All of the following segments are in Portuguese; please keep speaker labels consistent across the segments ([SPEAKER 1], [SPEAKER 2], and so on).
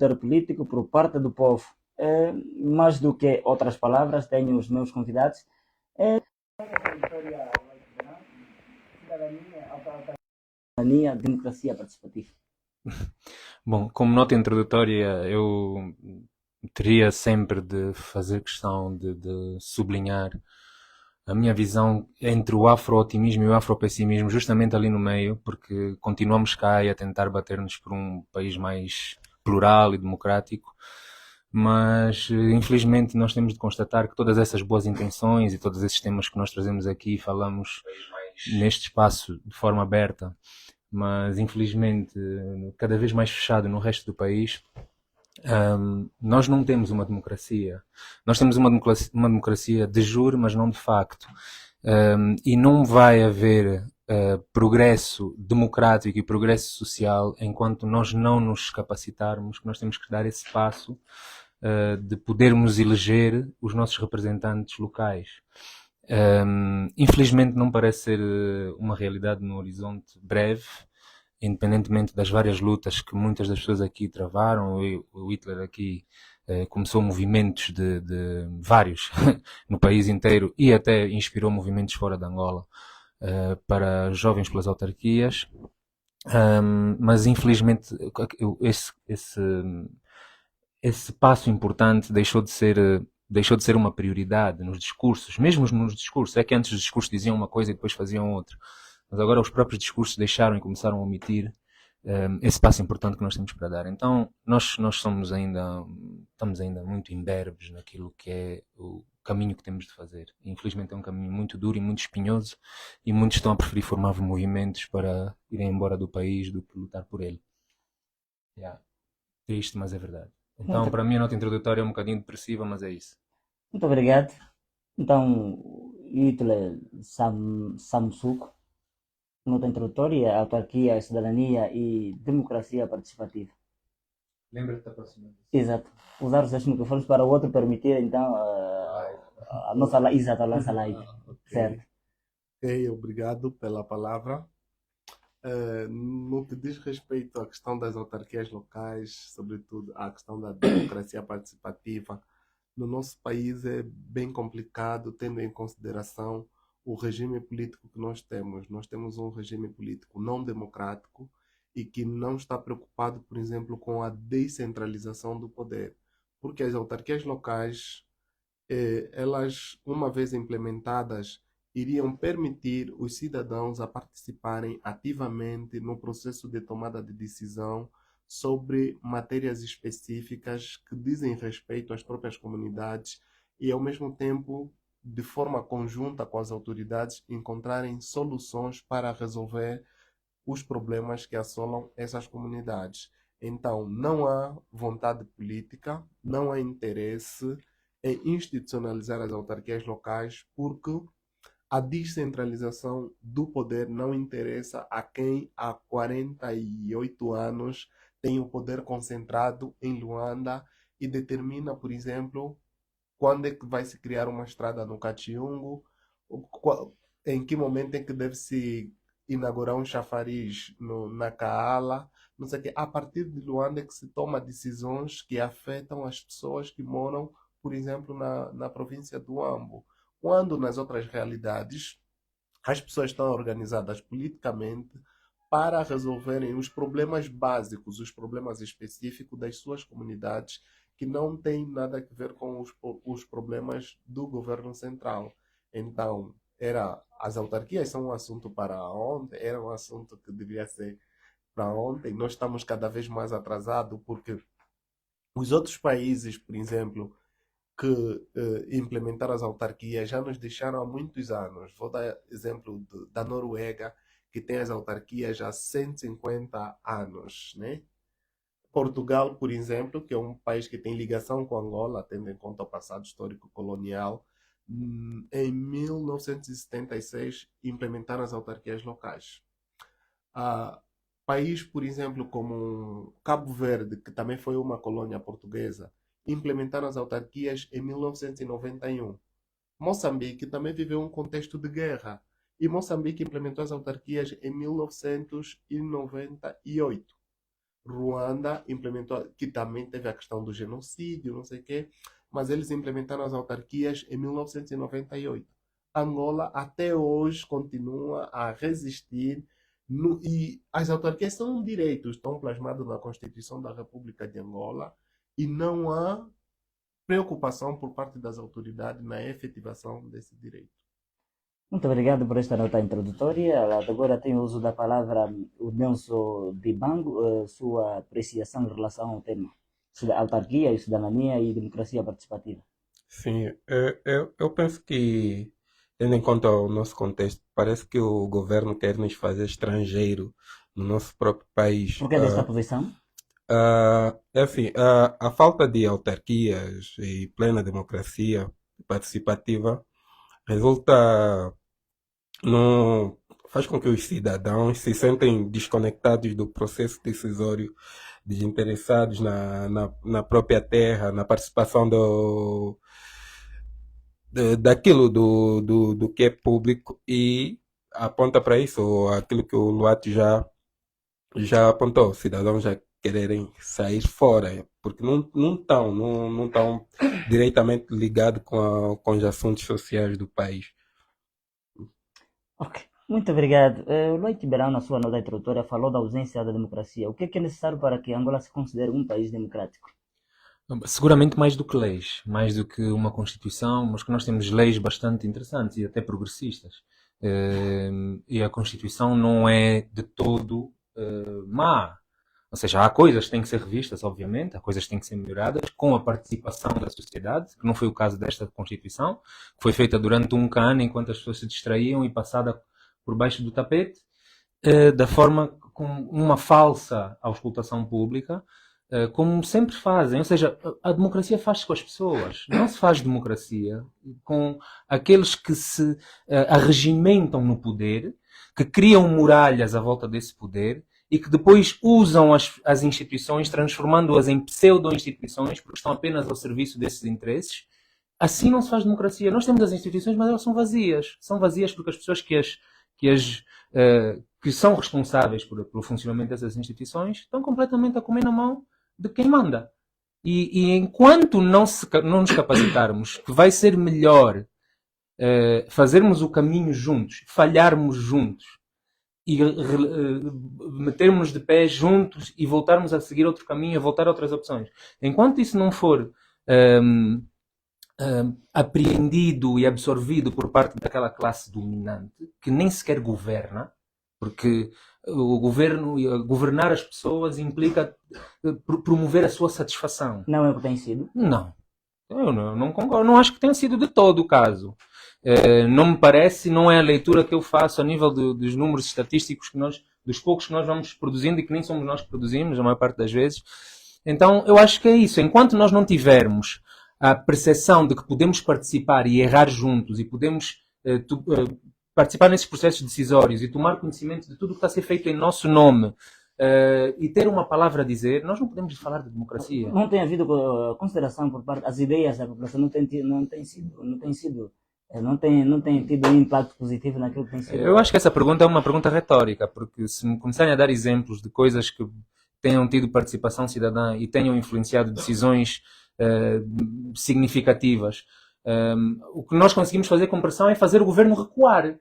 [SPEAKER 1] poder político por parte do povo. Mais do que outras palavras, tenho os meus convidados. Cidadania, democracia participativa.
[SPEAKER 2] Bom, como nota introdutória, eu teria sempre de fazer questão de sublinhar a minha visão entre o afro-otimismo e o afro-pessimismo, justamente ali no meio, porque continuamos cá e a tentar bater-nos por um país mais plural e democrático, mas infelizmente nós temos de constatar que todas essas boas intenções e todos esses temas que nós trazemos aqui e falamos neste espaço de forma aberta, mas infelizmente cada vez mais fechado no resto do país. Nós não temos uma democracia. Nós temos uma democracia de jure, mas não de facto. E não vai haver progresso democrático e progresso social enquanto nós não nos capacitarmos, que nós temos que dar esse passo de podermos eleger os nossos representantes locais. Infelizmente não parece ser uma realidade no horizonte breve, independentemente das várias lutas que muitas das pessoas aqui travaram. O Hitler aqui começou movimentos de vários no país inteiro e até inspirou movimentos fora de Angola para jovens pelas autarquias. Mas infelizmente esse passo importante deixou de ser uma prioridade nos discursos, mesmo nos discursos. É que antes os discursos diziam uma coisa e depois faziam outra. Mas agora os próprios discursos deixaram e começaram a omitir esse passo importante que nós temos para dar. Então, nós estamos ainda muito imberbes naquilo que é o caminho que temos de fazer. E, infelizmente é um caminho muito duro e muito espinhoso, e muitos estão a preferir formar movimentos para irem embora do país do que lutar por ele. Yeah. Triste, mas é verdade. Então,
[SPEAKER 1] Muito,
[SPEAKER 2] para mim a nota introdutória é um bocadinho depressiva, mas é isso.
[SPEAKER 1] muito obrigado. Então, Hitler Samsuk, nota introdutória, autarquia, cidadania e democracia participativa.
[SPEAKER 2] Lembra-te da próxima vez.
[SPEAKER 1] Exato. Usar os dois microfones para o outro permitir, então, a nossa, exato, a nossa live.
[SPEAKER 3] Ok,
[SPEAKER 1] Certo.
[SPEAKER 3] ok, obrigado pela palavra. No que diz respeito à questão das autarquias locais, sobretudo à questão da democracia participativa, no nosso país é bem complicado, tendo em consideração o regime político que nós temos. Nós temos um regime político não democrático e que não está preocupado, por exemplo, com a descentralização do poder, porque as autarquias locais, elas, uma vez implementadas, iriam permitir os cidadãos a participarem ativamente no processo de tomada de decisão sobre matérias específicas que dizem respeito às próprias comunidades e, ao mesmo tempo, de forma conjunta com as autoridades, encontrarem soluções para resolver os problemas que assolam essas comunidades. Então, não há vontade política, não há interesse em institucionalizar as autarquias locais, porque a descentralização do poder não interessa a quem há 48 anos tem o poder concentrado em Luanda e determina, por exemplo, quando é que vai se criar uma estrada no Catiungo, em que momento é que deve se inaugurar um chafariz na Caala, não sei o quê. A partir de Luanda é que se toma decisões que afetam as pessoas que moram, por exemplo, na província do Ambo. Quando nas outras realidades as pessoas estão organizadas politicamente para resolverem os problemas básicos, os problemas específicos das suas comunidades, que não têm nada a ver com os problemas do governo central. Então, as autarquias são um assunto para ontem, era um assunto que devia ser para ontem. Nós estamos cada vez mais atrasados porque os outros países, por exemplo, que implementaram as autarquias já nos deixaram há muitos anos. Vou dar exemplo da Noruega, que tem as autarquias há 150 anos, né? Portugal, por exemplo, que é um país que tem ligação com Angola, tendo em conta o passado histórico colonial, em 1976 implementaram as autarquias locais. Ah, país, por exemplo, como Cabo Verde, que também foi uma colônia portuguesa, implementaram as autarquias em 1991. Moçambique também viveu um contexto de guerra e Moçambique implementou as autarquias em 1998. Ruanda implementou, que também teve a questão do genocídio, não sei o quê, mas eles implementaram as autarquias em 1998. Angola até hoje continua a resistir e as autarquias são um direito, estão plasmados na Constituição da República de Angola e não há preocupação por parte das autoridades na efetivação desse direito.
[SPEAKER 1] Muito obrigado por esta nota introdutória. Agora tenho o uso da palavra o Nelson Dibango, sua apreciação em relação ao tema autarquia, cidadania e democracia participativa.
[SPEAKER 4] Sim, eu penso que, tendo em conta o nosso contexto, parece que o governo quer nos fazer estrangeiro no nosso próprio país.
[SPEAKER 1] Por que desta posição?
[SPEAKER 4] É assim, a falta de autarquias e plena democracia participativa resulta faz com que os cidadãos se sentem desconectados do processo decisório, desinteressados na própria terra, na participação daquilo do que é público e aponta para isso aquilo que o Luato já apontou, os cidadãos já quererem sair fora, porque não estão diretamente ligados com os assuntos sociais do país.
[SPEAKER 1] Ok, muito obrigado. O Luiz Beirão, na sua nota introdutória, falou da ausência da democracia. O que é necessário para que Angola se considere um país democrático?
[SPEAKER 2] Seguramente mais do que leis, mais do que uma Constituição, mas que nós temos leis bastante interessantes e até progressistas. E a Constituição não é de todo má. Ou seja, há coisas que têm que ser revistas, obviamente, há coisas que têm que ser melhoradas com a participação da sociedade, que não foi o caso desta Constituição, que foi feita durante um ano enquanto as pessoas se distraíam e passada por baixo do tapete, da forma com uma falsa auscultação pública, como sempre fazem. Ou seja, a democracia faz-se com as pessoas, não se faz democracia com aqueles que se arregimentam no poder, que criam muralhas à volta desse poder, e que depois usam as instituições, transformando-as em pseudo-instituições, porque estão apenas ao serviço desses interesses. Assim não se faz democracia. Nós temos as instituições, mas elas são vazias. São vazias porque as pessoas que são responsáveis pelo funcionamento dessas instituições estão completamente a comer na mão de quem manda. E enquanto não nos capacitarmos, que vai ser melhor fazermos o caminho juntos, falharmos juntos, e metermos de pé juntos e voltarmos a seguir outro caminho, a voltar a outras opções. Enquanto isso não for apreendido e absorvido por parte daquela classe dominante, que nem sequer governa, porque o governo, governar as pessoas implica promover a sua satisfação.
[SPEAKER 1] Não é o que tem sido?
[SPEAKER 2] Não. Eu não concordo, não acho que tenha sido de todo o caso. Não me parece, não é a leitura que eu faço a nível dos números estatísticos dos poucos que nós vamos produzindo e que nem somos nós que produzimos, a maior parte das vezes. Então, eu acho que é isso. Enquanto nós não tivermos a percepção de que podemos participar e errar juntos e podemos participar nesses processos decisórios e tomar conhecimento de tudo o que está a ser feito em nosso nome e ter uma palavra a dizer, nós não podemos falar de democracia.
[SPEAKER 1] Não tem havido consideração por parte das ideias da população, não tem tido um impacto positivo naquilo que tem sido.
[SPEAKER 2] Eu acho que essa pergunta é uma pergunta retórica, porque se me começarem a dar exemplos de coisas que tenham tido participação cidadã e tenham influenciado decisões significativas, o que nós conseguimos fazer com pressão é fazer o governo recuar.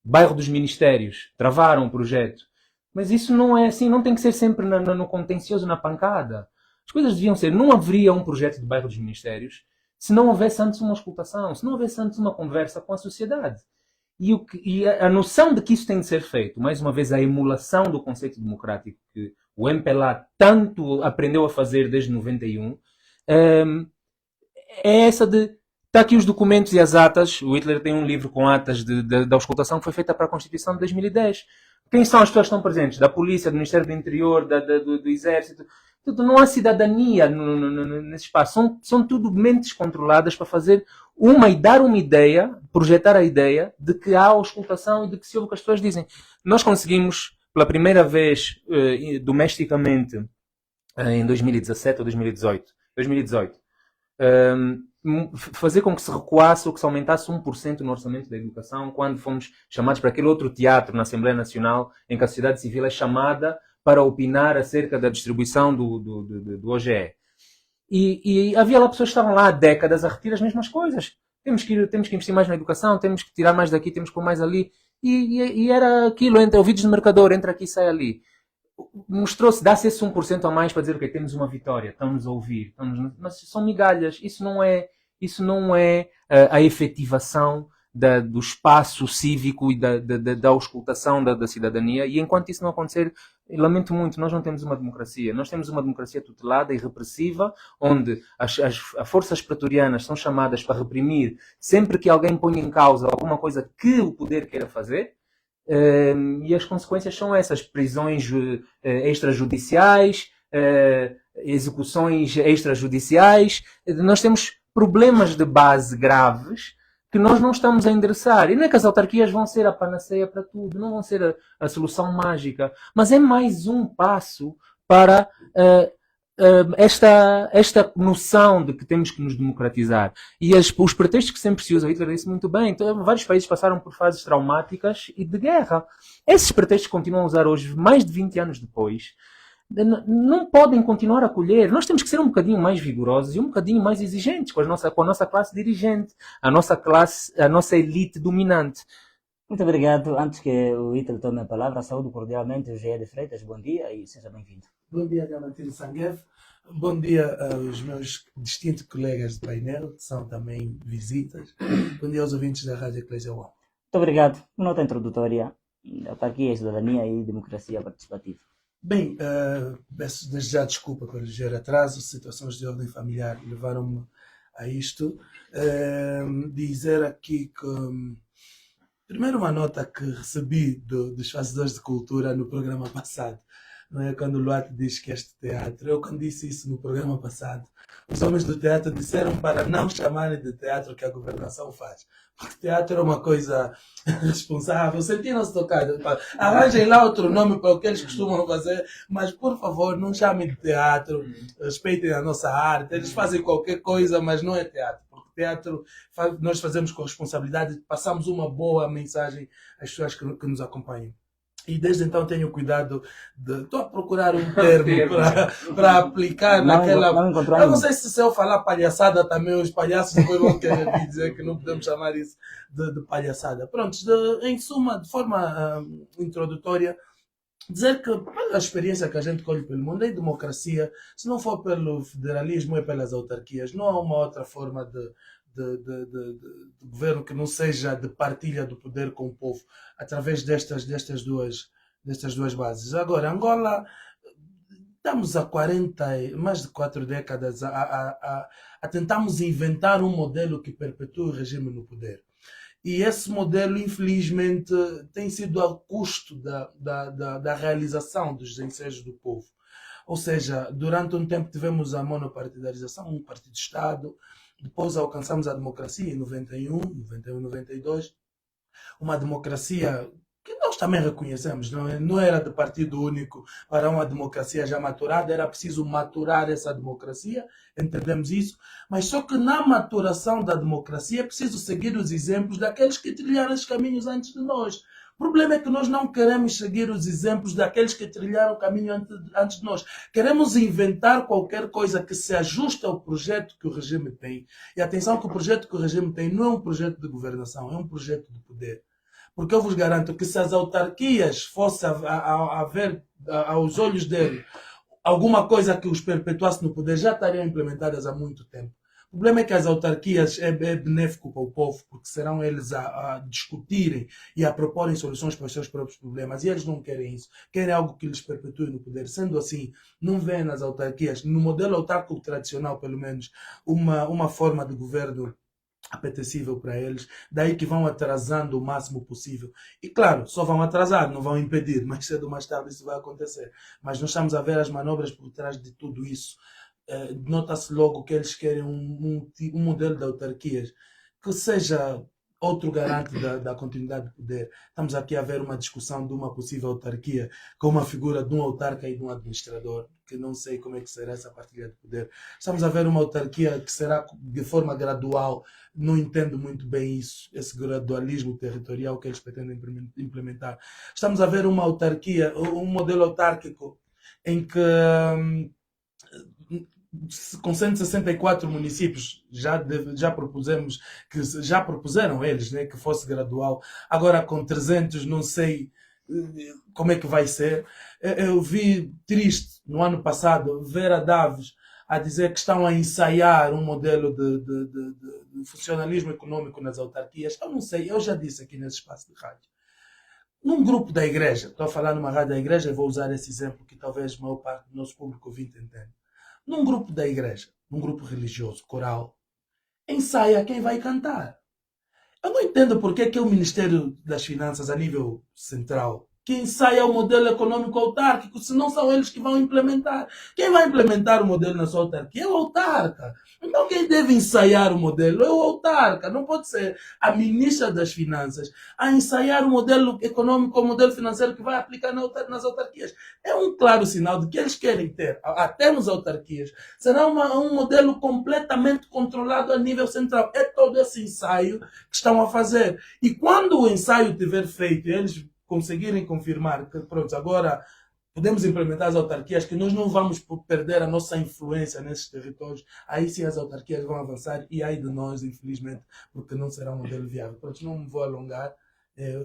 [SPEAKER 2] Bairro dos Ministérios, travaram o projeto. Mas isso não é assim, não tem que ser sempre no contencioso, na pancada. As coisas deviam ser, não haveria um projeto de Bairro dos Ministérios se não houvesse antes uma auscultação, se não houvesse antes uma conversa com a sociedade. E a noção de que isso tem de ser feito, mais uma vez a emulação do conceito democrático que o MPLA tanto aprendeu a fazer desde 91, é essa de, está aqui os documentos e as atas, o Hitler tem um livro com atas da auscultação que foi feita para a Constituição de 2010. Quem são as pessoas que estão presentes? Da polícia, do Ministério do Interior, do Exército. Não há cidadania nesse espaço. São tudo mentes controladas para fazer dar uma ideia, projetar a ideia de que há auscultação e de que se ouve o que as pessoas dizem. Nós conseguimos, pela primeira vez, domesticamente, em 2017 ou 2018, fazer com que se recuasse ou que se aumentasse 1% no orçamento da educação quando fomos chamados para aquele outro teatro na Assembleia Nacional em que a sociedade civil é chamada para opinar acerca da distribuição do OGE. E havia lá pessoas que estavam lá há décadas a repetir as mesmas coisas. Temos que investir mais na educação, temos que tirar mais daqui, temos que pôr mais ali. E era aquilo, entre ouvidos de mercador, entra aqui, sai ali. Mostrou-se, dá-se esse 1% a mais para dizer, ok, temos uma vitória, estamos a ouvir. Mas são migalhas. Isso não é a efetivação do espaço cívico e da auscultação da cidadania. E enquanto isso não acontecer, lamento muito, nós não temos uma democracia. Nós temos uma democracia tutelada e repressiva, onde as forças pretorianas são chamadas para reprimir sempre que alguém põe em causa alguma coisa que o poder queira fazer. E as consequências são essas: prisões extrajudiciais, execuções extrajudiciais. Nós temos problemas de base graves que nós não estamos a endereçar. E não é que as autarquias vão ser a panaceia para tudo, não vão ser a solução mágica, mas é mais um passo para esta noção de que temos que nos democratizar. E os pretextos que sempre se usam, Hitler disse muito bem, então, vários países passaram por fases traumáticas e de guerra. Esses pretextos continuam a usar hoje, mais de 20 anos depois, não podem continuar a colher. Nós temos que ser um bocadinho mais vigorosos e um bocadinho mais exigentes com a nossa classe dirigente, a nossa elite dominante.
[SPEAKER 1] Muito obrigado. Antes que o Ítalo tome a palavra, saúdo cordialmente o G. de Freitas. Bom dia e seja bem-vindo.
[SPEAKER 5] Bom dia, Diamantino Sanguev. Bom dia aos meus distintos colegas de painel, que são também visitas. Bom dia aos ouvintes da Rádio Eclésia One.
[SPEAKER 1] Muito obrigado. Uma nota introdutória: autarquia, cidadania e democracia participativa.
[SPEAKER 5] Bem, peço desde já desculpa pelo ligeiro atraso, situações de ordem familiar levaram-me a isto. Dizer aqui que, primeiro, uma nota que recebi dos fazedores de cultura no programa passado, não é? Quando o Luato diz que este teatro, eu quando disse isso no programa passado, os homens do teatro disseram para não chamarem de teatro que a governação faz, porque teatro é uma coisa responsável, sentiram-se tocados, arranjem lá outro nome para o que eles costumam fazer, mas por favor não chamem de teatro, respeitem a nossa arte, eles fazem qualquer coisa, mas não é teatro. Teatro nós fazemos com responsabilidade, passamos uma boa mensagem às pessoas que nos acompanham. E desde então tenho cuidado estou a procurar um termo para aplicar naquela. Eu não sei se eu falar palhaçada também, os palhaços depois vão querer dizer que não podemos chamar isso de palhaçada. Pronto, em suma, de forma introdutória, dizer que pela experiência que a gente colhe pelo mundo, em democracia, se não for pelo federalismo, é pelas autarquias. Não há uma outra forma de governo que não seja de partilha do poder com o povo, através destas duas bases. Agora, Angola, estamos há mais de 4 décadas a tentarmos inventar um modelo que perpetue o regime no poder. E esse modelo, infelizmente, tem sido ao custo da realização dos desejos do povo. Ou seja, durante um tempo tivemos a monopartidarização, um partido-Estado, depois alcançamos a democracia em 91, 92, uma democracia que nós também reconhecemos, não era de partido único para uma democracia já maturada, era preciso maturar essa democracia, entendemos isso, mas só que na maturação da democracia é preciso seguir os exemplos daqueles que trilharam os caminhos antes de nós. O problema é que nós não queremos seguir os exemplos daqueles que trilharam o caminho antes de nós. Queremos inventar qualquer coisa que se ajuste ao projeto que o regime tem. E atenção que o projeto que o regime tem não é um projeto de governação, é um projeto de poder. Porque eu vos garanto que se as autarquias fossem a ver aos olhos dele alguma coisa que os perpetuasse no poder, já estariam implementadas há muito tempo. O problema é que as autarquias é benéfico para o povo, porque serão eles a discutirem e a proporem soluções para os seus próprios problemas. E eles não querem isso. Querem algo que lhes perpetue no poder. Sendo assim, não vêem nas autarquias, no modelo autárquico tradicional, pelo menos, uma forma de governo apetecível para eles, daí que vão atrasando o máximo possível. E claro, só vão atrasar, não vão impedir, mais cedo ou mais tarde isso vai acontecer. Mas nós estamos a ver as manobras por trás de tudo isso. Nota-se logo que eles querem um modelo de autarquias que seja outro garante da continuidade de poder. Estamos aqui a ver uma discussão de uma possível autarquia com uma figura de um autarca e de um administrador. que não sei como é que será essa partilha de poder. Estamos a ver uma autarquia que será de forma gradual. Não entendo muito bem isso, esse gradualismo territorial que eles pretendem implementar. Estamos a ver uma autarquia, um modelo autárquico em que com 164 municípios já propusemos já propuseram eles, né, que fosse gradual. Agora com 300 não sei como é que vai ser. Eu vi triste no ano passado ver a Daves a dizer que estão a ensaiar um modelo de funcionalismo econômico nas autarquias. Eu não sei, eu já disse aqui nesse espaço de rádio. Num grupo da igreja, estou a falar numa rádio da igreja, vou usar esse exemplo que talvez a maior parte do nosso público ouvinte entenda. Num grupo da igreja, num grupo religioso, coral, ensaia quem vai cantar. Eu não entendo porque é que o Ministério das Finanças, a nível central, que ensaia o modelo econômico autárquico, se não são eles que vão implementar. Quem vai implementar o modelo na sua autarquia é o autarca. Então quem deve ensaiar o modelo é o autarca. Não pode ser a ministra das Finanças a ensaiar o modelo econômico, o modelo financeiro que vai aplicar nas autarquias. É um claro sinal de que eles querem ter, até nas autarquias, será um modelo completamente controlado a nível central. É todo esse ensaio que estão a fazer. E quando o ensaio tiver feito, eles conseguirem confirmar que, pronto, agora podemos implementar as autarquias, que nós não vamos perder a nossa influência nesses territórios, aí sim as autarquias vão avançar e aí de nós, infelizmente, porque não será um modelo viável. Pronto, não me vou alongar,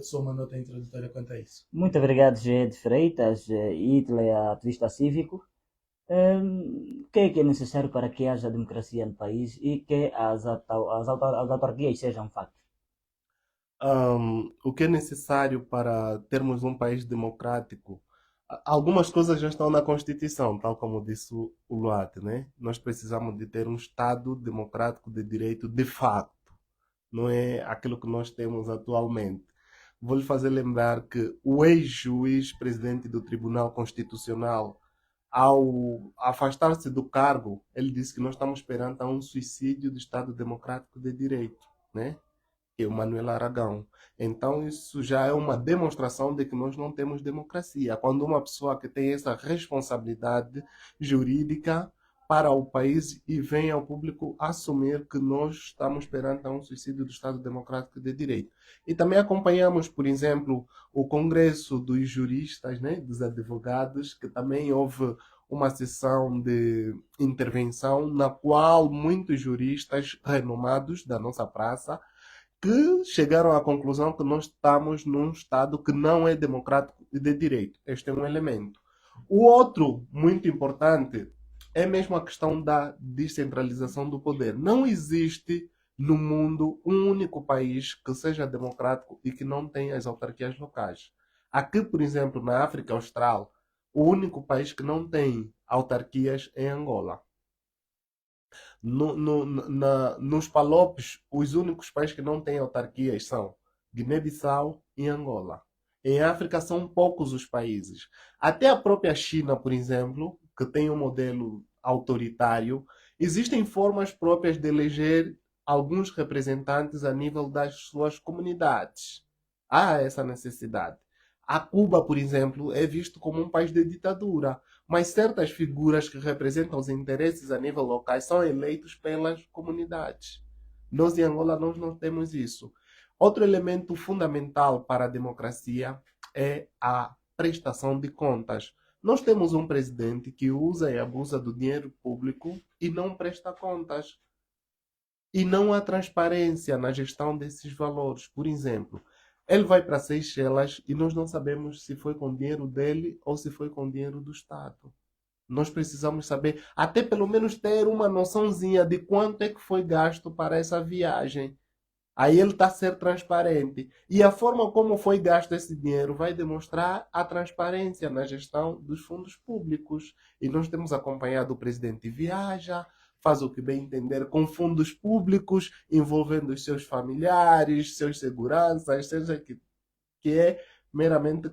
[SPEAKER 5] só uma nota introdutória quanto a isso.
[SPEAKER 1] Muito obrigado, G. de Freitas, Hitler, ativista cívico. O que é necessário para que haja democracia no país e que as autarquias sejam facto?
[SPEAKER 3] O que é necessário para termos um país democrático? Algumas coisas já estão na Constituição, tal como disse o Luat, né? Nós precisamos de ter um Estado democrático de direito de facto, não é aquilo que nós temos atualmente. Vou lhe fazer lembrar que o ex-juiz presidente do Tribunal Constitucional, ao afastar-se do cargo, ele disse que nós estamos perante um suicídio do Estado democrático de direito, né? Que é o Manuel Aragão. Então isso já é uma demonstração de que nós não temos democracia. Quando uma pessoa que tem essa responsabilidade jurídica para o país e vem ao público assumir que nós estamos perante um suicídio do Estado Democrático de Direito. E também acompanhamos, por exemplo, o Congresso dos Juristas, né, dos Advogados, que também houve uma sessão de intervenção na qual muitos juristas renomados da nossa praça que chegaram à conclusão que nós estamos num Estado que não é democrático e de direito. Este é um elemento. O outro, muito importante, é mesmo a questão da descentralização do poder. Não existe no mundo um único país que seja democrático e que não tenha as autarquias locais. Aqui, por exemplo, na África Austral, o único país que não tem autarquias é Angola. Nos Palopes, os únicos países que não têm autarquias são Guiné-Bissau e Angola. Em África são poucos os países. Até a própria China, por exemplo, que tem um modelo autoritário, existem formas próprias de eleger alguns representantes a nível das suas comunidades. Há essa necessidade. A Cuba, por exemplo, é visto como um país de ditadura, mas certas figuras que representam os interesses a nível local são eleitos pelas comunidades. Nós em Angola nós não temos isso. Outro elemento fundamental para a democracia é a prestação de contas. Nós temos um presidente que usa e abusa do dinheiro público e não presta contas. E não há transparência na gestão desses valores. Por exemplo, ele vai para Seychelles e nós não sabemos se foi com dinheiro dele ou se foi com dinheiro do Estado. Nós precisamos saber, até pelo menos ter uma noçãozinha de quanto é que foi gasto para essa viagem. Aí ele está a ser transparente. E a forma como foi gasto esse dinheiro vai demonstrar a transparência na gestão dos fundos públicos. E nós temos acompanhado o presidente viaja, faz o que bem entender com fundos públicos, envolvendo os seus familiares, seus seguranças, seja que é meramente,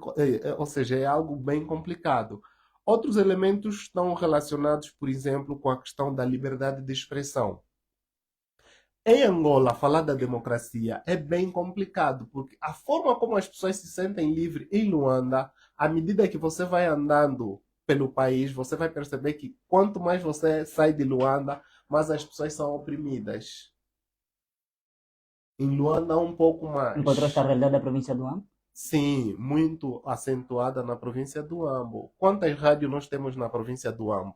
[SPEAKER 3] ou seja, é algo bem complicado. Outros elementos estão relacionados, por exemplo, com a questão da liberdade de expressão. Em Angola, falar da democracia é bem complicado, porque a forma como as pessoas se sentem livres em Luanda, à medida que você vai andando pelo país, você vai perceber que quanto mais você sai de Luanda, mais as pessoas são oprimidas. Em Luanda, um pouco
[SPEAKER 1] Encontrou esta
[SPEAKER 3] mais.
[SPEAKER 1] realidade da província do Ambo?
[SPEAKER 3] Sim, muito acentuada na província do Ambo. Quantas rádios nós temos na província do Ambo?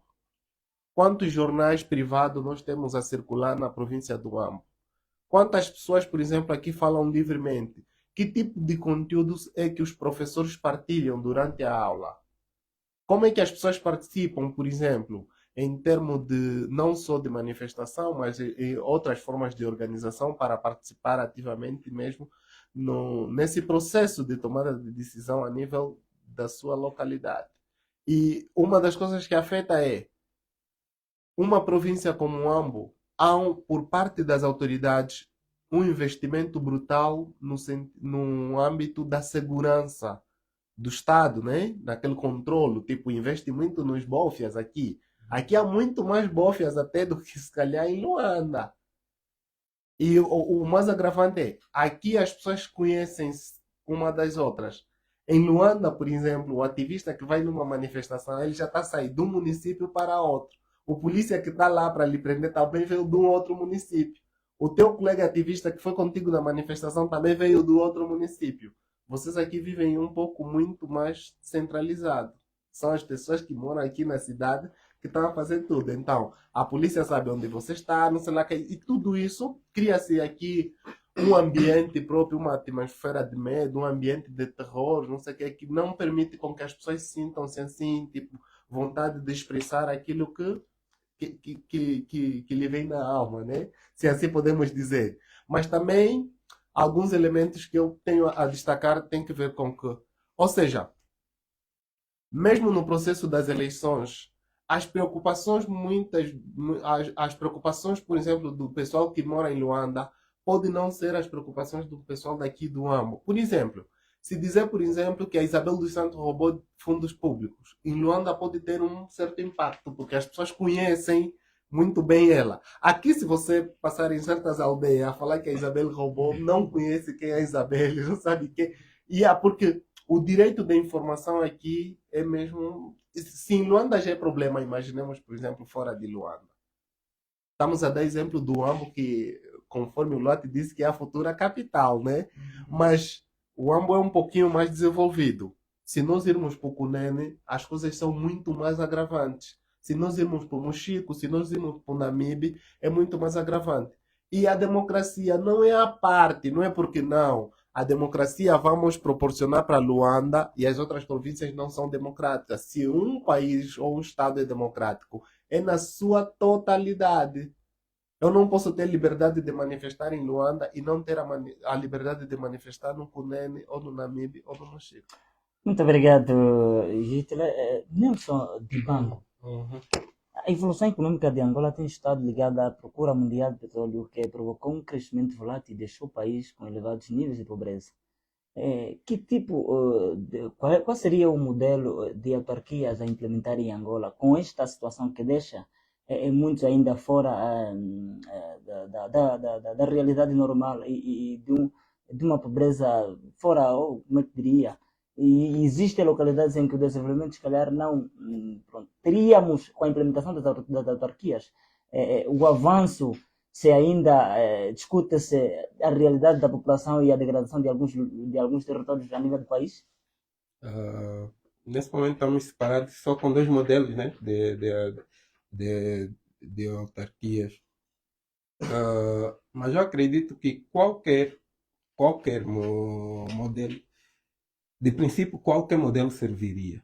[SPEAKER 3] Quantos jornais privados nós temos a circular na província do Ambo? Quantas pessoas, por exemplo, aqui falam livremente? Que tipo de conteúdos é que os professores partilham durante a aula? Como é que as pessoas participam, por exemplo, em termos de não só de manifestação, mas em outras formas de organização para participar ativamente mesmo nesse processo de tomada de decisão a nível da sua localidade? E uma das coisas que afeta é uma província como Ambo, há por parte das autoridades um investimento brutal no âmbito da segurança do Estado, né? Naquele controle, tipo, investe muito nos bofias aqui. Aqui há muito mais bofias até do que se calhar em Luanda. E o mais agravante é, aqui as pessoas conhecem-se uma das outras. Em Luanda, por exemplo, o ativista que vai numa manifestação, ele já está a sair de um município para outro. O polícia que está lá para lhe prender também veio de um outro município. O teu colega ativista que foi contigo na manifestação também veio do outro município. Vocês aqui vivem um pouco muito mais centralizado. São as pessoas que moram aqui na cidade que estão a fazer tudo. Então, a polícia sabe onde você está, não sei lá, e tudo isso cria-se aqui um ambiente próprio, uma atmosfera de medo, um ambiente de terror, não sei o que não permite com que as pessoas sintam-se assim, tipo, vontade de expressar aquilo que lhe vem na alma, né? Se assim podemos dizer. Mas também alguns elementos que eu tenho a destacar têm que ver com que, ou seja, mesmo no processo das eleições, as preocupações as preocupações, por exemplo, do pessoal que mora em Luanda, podem não ser as preocupações do pessoal daqui do Ambo. Por exemplo, se dizer, por exemplo, que a Isabel dos Santos roubou fundos públicos, em Luanda pode ter um certo impacto, porque as pessoas conhecem muito bem ela. Aqui, se você passar em certas aldeias a falar que a Isabel roubou, não conhece quem é a Isabel, não sabe quem. E é porque o direito da informação aqui é mesmo. Se em Luanda já é problema, imaginemos, por exemplo, fora de Luanda. Estamos a dar exemplo do Ambo, que, conforme o Lote disse, que é a futura capital, né? Mas o Ambo é um pouquinho mais desenvolvido. Se nós irmos para o Cunene, as coisas são muito mais agravantes. Se nós irmos para o Mochico, se nós irmos para o Namibe, é muito mais agravante. E a democracia não é a parte, não é porque não. A democracia vamos proporcionar para Luanda e as outras províncias não são democráticas. Se um país ou um estado é democrático, é na sua totalidade. Eu não posso ter liberdade de manifestar em Luanda e não ter a liberdade de manifestar no Cunene, ou no Namibe, ou no Mochico.
[SPEAKER 1] Muito obrigado, Hitler. Nelson Dibango. A evolução econômica de Angola tem estado ligada à procura mundial de petróleo, que provocou um crescimento volátil e deixou o país com elevados níveis de pobreza. Que tipo, qual seria o modelo de autarquias a implementar em Angola com esta situação que deixa muitos ainda fora da realidade normal e de uma pobreza fora, ou como é que diria? E existem localidades em que o desenvolvimento, se calhar, não. Pronto, teríamos, com a implementação das autarquias, o avanço, se ainda discute-se a realidade da população e a degradação de alguns territórios a nível do país?
[SPEAKER 4] Nesse momento estamos separados só com dois modelos, né, de autarquias. Mas eu acredito que qualquer modelo, de princípio, qualquer modelo serviria.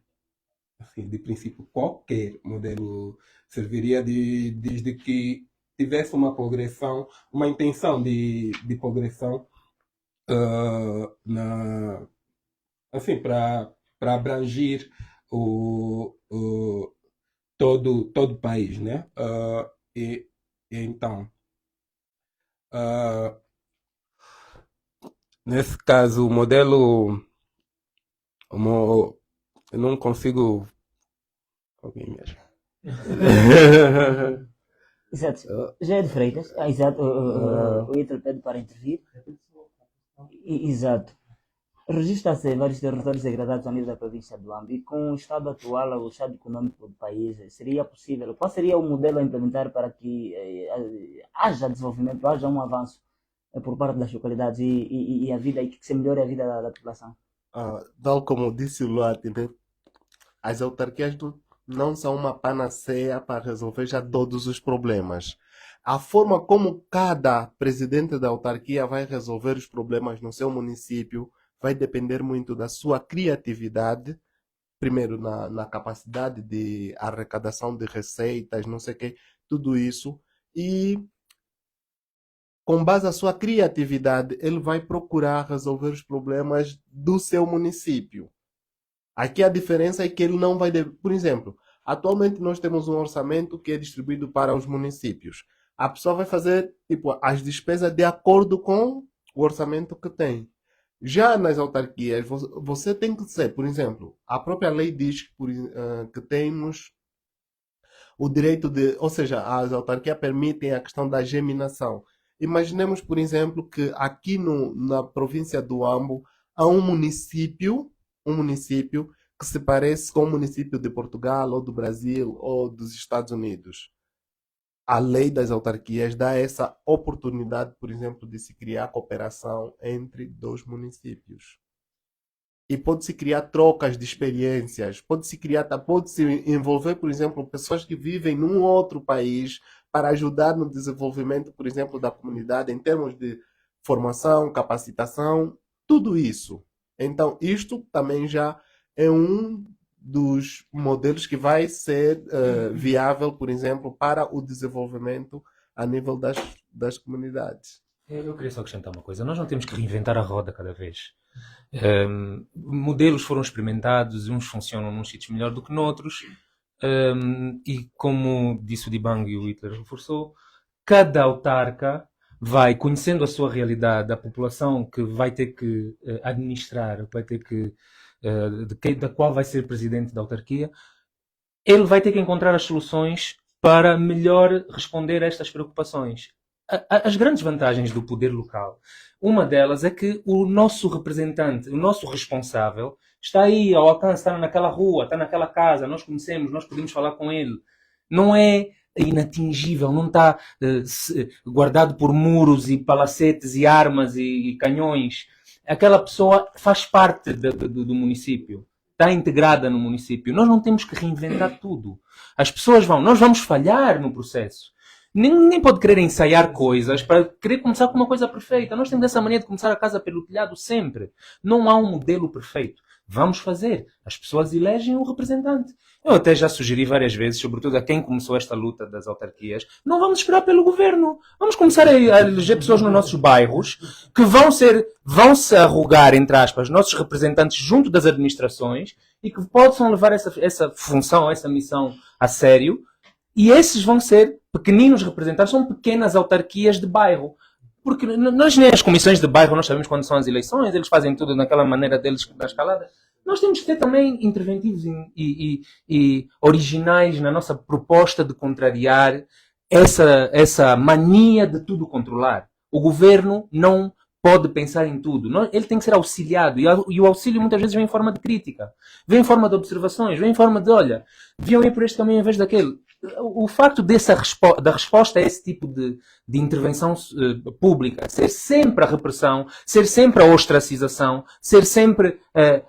[SPEAKER 4] Assim, de princípio, qualquer modelo serviria desde que tivesse uma progressão, uma intenção de progressão assim, para abranger todo o país, né? E então, nesse caso, o modelo, eu não consigo. Alguém mesmo.
[SPEAKER 1] Exato. Já é de Freitas. Exato. O Hitler pede para intervir. Exato. Registra-se vários territórios degradados a nível da província do Ambo e com o estado atual, o estado econômico do país, seria possível? Qual seria o modelo a implementar para que haja desenvolvimento, haja um avanço por parte das localidades e a vida, e que se melhore a vida da população?
[SPEAKER 3] Tal como disse o Luati, né? As autarquias não são uma panaceia para resolver já todos os problemas. A forma como cada presidente da autarquia vai resolver os problemas no seu município vai depender muito da sua criatividade, primeiro na capacidade de arrecadação de receitas, não sei o que, tudo isso. E com base na sua criatividade, ele vai procurar resolver os problemas do seu município. Aqui a diferença é que ele não vai... Por exemplo, atualmente nós temos um orçamento que é distribuído para os municípios. A pessoa vai fazer as despesas de acordo com o orçamento que tem. Já nas autarquias, você tem que ser, por exemplo, a própria lei diz que temos o direito de... Ou seja, as autarquias permitem a questão da geminação. Imaginemos, por exemplo, que aqui na província do Ambo há um município que se parece com o município de Portugal, ou do Brasil, ou dos Estados Unidos. A lei das autarquias dá essa oportunidade, por exemplo, de se criar cooperação entre dois municípios. E pode-se criar trocas de experiências, pode-se envolver, por exemplo, pessoas que vivem num outro país para ajudar no desenvolvimento, por exemplo, da comunidade em termos de formação, capacitação, tudo isso. Então, isto também já é um dos modelos que vai ser viável, por exemplo, para o desenvolvimento a nível das comunidades.
[SPEAKER 2] Eu queria só acrescentar uma coisa. Nós não temos que reinventar a roda cada vez. Modelos foram experimentados, uns funcionam num sítios melhor do que noutros, e como disse o Dibang e o Hitler reforçou, cada autarca vai conhecendo a sua realidade, a população que vai ter que administrar, vai ter que da qual vai ser presidente da autarquia, ele vai ter que encontrar as soluções para melhor responder a estas preocupações. As grandes vantagens do poder local, uma delas é que o nosso representante, o nosso responsável, está aí ao alcance, está naquela rua, está naquela casa, nós conhecemos, nós podemos falar com ele. Não é inatingível, não está guardado por muros e palacetes e armas e canhões. Aquela pessoa faz parte do município, está integrada no município. Nós não temos que reinventar tudo. As pessoas nós vamos falhar no processo. Ninguém pode querer ensaiar coisas para querer começar com uma coisa perfeita. Nós temos essa mania de começar a casa pelo telhado sempre. Não há um modelo perfeito. Vamos fazer. As pessoas elegem um representante. Eu até já sugeri várias vezes, sobretudo a quem começou esta luta das autarquias, não vamos esperar pelo governo. Vamos começar a eleger pessoas nos nossos bairros que vão se arrogar, entre aspas, nossos representantes junto das administrações e que possam levar essa função, essa missão a sério. E esses vão ser pequeninos representantes, são pequenas autarquias de bairro. Porque nós nem as comissões de bairro, nós sabemos quando são as eleições, eles fazem tudo naquela maneira deles da escalada. Nós temos que ser também interventivos e originais na nossa proposta de contrariar essa mania de tudo controlar. O governo não pode pensar em tudo. Ele tem que ser auxiliado. E o auxílio muitas vezes vem em forma de crítica. Vem em forma de observações. Vem em forma de, olha, deviam ir por este caminho em vez daquele. O facto da resposta a esse tipo de intervenção pública ser sempre a repressão, ser sempre a ostracização, ser sempre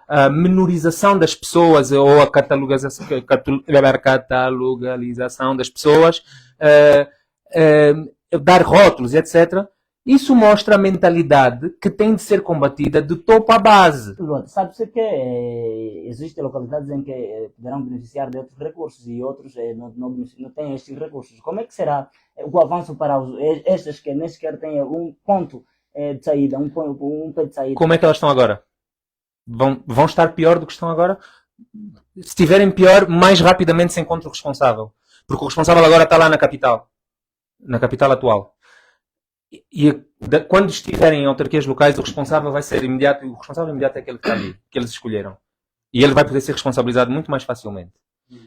[SPEAKER 2] a menorização das pessoas ou a catalogalização das pessoas, dar rótulos, etc., isso mostra a mentalidade que tem de ser combatida de topo à base.
[SPEAKER 1] Sabe-se que existem localidades em que poderão beneficiar de outros recursos e outros não têm estes recursos. Como é que será o avanço para estas que nem sequer têm um ponto de saída, um pé de saída?
[SPEAKER 2] Como é que elas estão agora? Vão estar pior do que estão agora? Se estiverem pior, mais rapidamente se encontra o responsável. Porque o responsável agora está lá na capital atual. E quando estiverem em autarquias locais, o responsável vai ser imediato, o responsável imediato é aquele que está ali, que eles escolheram. E ele vai poder ser responsabilizado muito mais facilmente.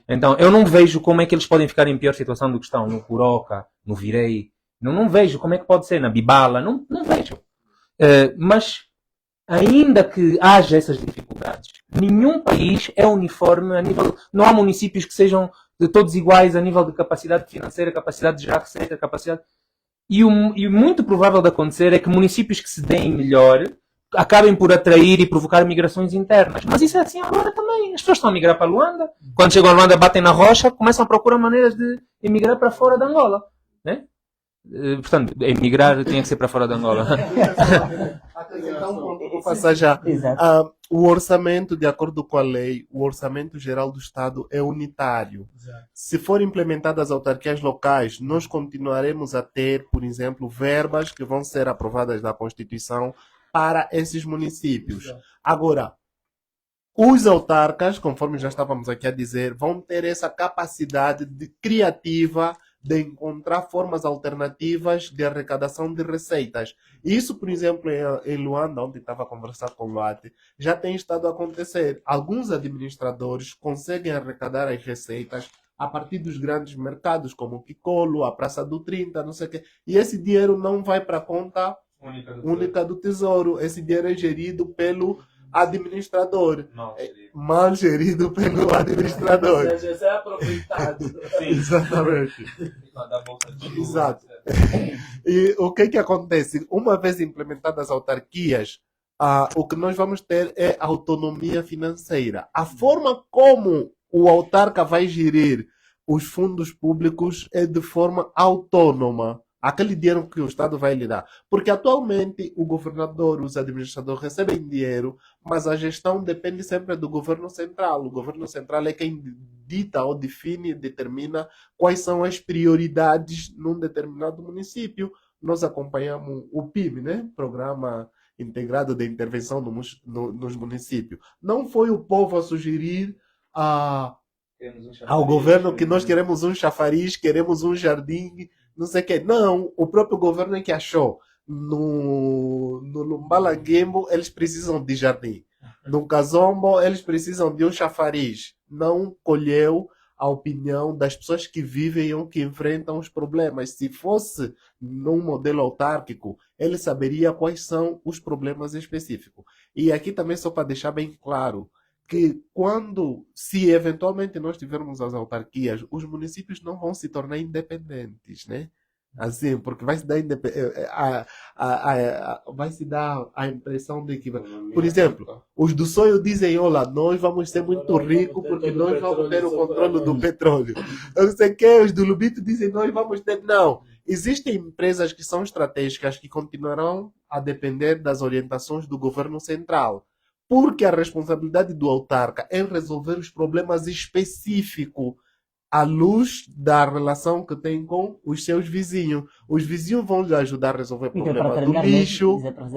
[SPEAKER 2] Então, eu não vejo como é que eles podem ficar em pior situação do que estão no Curoca, no Virei. Não vejo como é que pode ser na Bibala, não vejo. Mas ainda que haja essas dificuldades, nenhum país é uniforme a nível. Não há municípios que sejam de todos iguais a nível de capacidade financeira, capacidade de gerar receita, capacidade. E o muito provável de acontecer é que municípios que se deem melhor acabem por atrair e provocar migrações internas. Mas isso é assim agora também. As pessoas estão a migrar para Luanda. Quando chegam a Luanda, batem na rocha, começam a procurar maneiras de emigrar para fora de Angola. Né? Portanto, emigrar tinha que ser para fora de Angola.
[SPEAKER 3] Então, vou passar já.
[SPEAKER 1] Exato.
[SPEAKER 3] O orçamento, de acordo com a lei, o orçamento geral do Estado é unitário.
[SPEAKER 5] Exato.
[SPEAKER 3] Se forem implementadas as autarquias locais, nós continuaremos a ter, por exemplo, verbas que vão ser aprovadas na Constituição para esses municípios.
[SPEAKER 5] Exato.
[SPEAKER 3] Agora, os autarcas, conforme já estávamos aqui a dizer, vão ter essa capacidade criativa de encontrar formas alternativas de arrecadação de receitas. Isso, por exemplo, em Luanda, onde estava a conversar com o Luati, já tem estado a acontecer. Alguns administradores conseguem arrecadar as receitas a partir dos grandes mercados, como o Piccolo, a Praça do 30, não sei o quê. E esse dinheiro não vai para a conta única do Tesouro. Esse dinheiro é gerido pelo administrador. Mal gerido pelo administrador.
[SPEAKER 5] Ou seja, isso é aproveitado.
[SPEAKER 3] Exatamente. Exato. E o que acontece? Uma vez implementadas as autarquias, o que nós vamos ter é autonomia financeira. A forma como o autarca vai gerir os fundos públicos é de forma autônoma. Aquele dinheiro que o Estado vai lhe dar. Porque atualmente o governador, os administradores recebem dinheiro, mas a gestão depende sempre do governo central. O governo central é quem dita ou define, determina quais são as prioridades num determinado município. Nós acompanhamos o PIB, né? Programa Integrado de Intervenção nos Municípios. Não foi o povo a sugerir ao governo que nós queremos um chafariz, queremos um jardim, não sei o quê. Não, o próprio governo é que achou. No Lumbalanguembo, eles precisam de jardim. No Kazombo, eles precisam de um chafariz. Não colheu a opinião das pessoas que vivem ou que enfrentam os problemas. Se fosse num modelo autárquico, ele saberia quais são os problemas específicos. E aqui também, só para deixar bem claro, que se eventualmente nós tivermos as autarquias, os municípios não vão se tornar independentes, né? Assim, porque vai se dar vai se dar a impressão de que, por exemplo, os do sonho dizem: olha, nós vamos ser muito ricos porque nós vamos ter o controle do petróleo. Eu não sei o que, os do Lubito dizem: nós vamos ter. Não, existem empresas que são estratégicas que continuarão a depender das orientações do governo central. Porque a responsabilidade do autarca é resolver os problemas específicos à luz da relação que tem com os seus vizinhos. Os vizinhos vão lhe ajudar a resolver o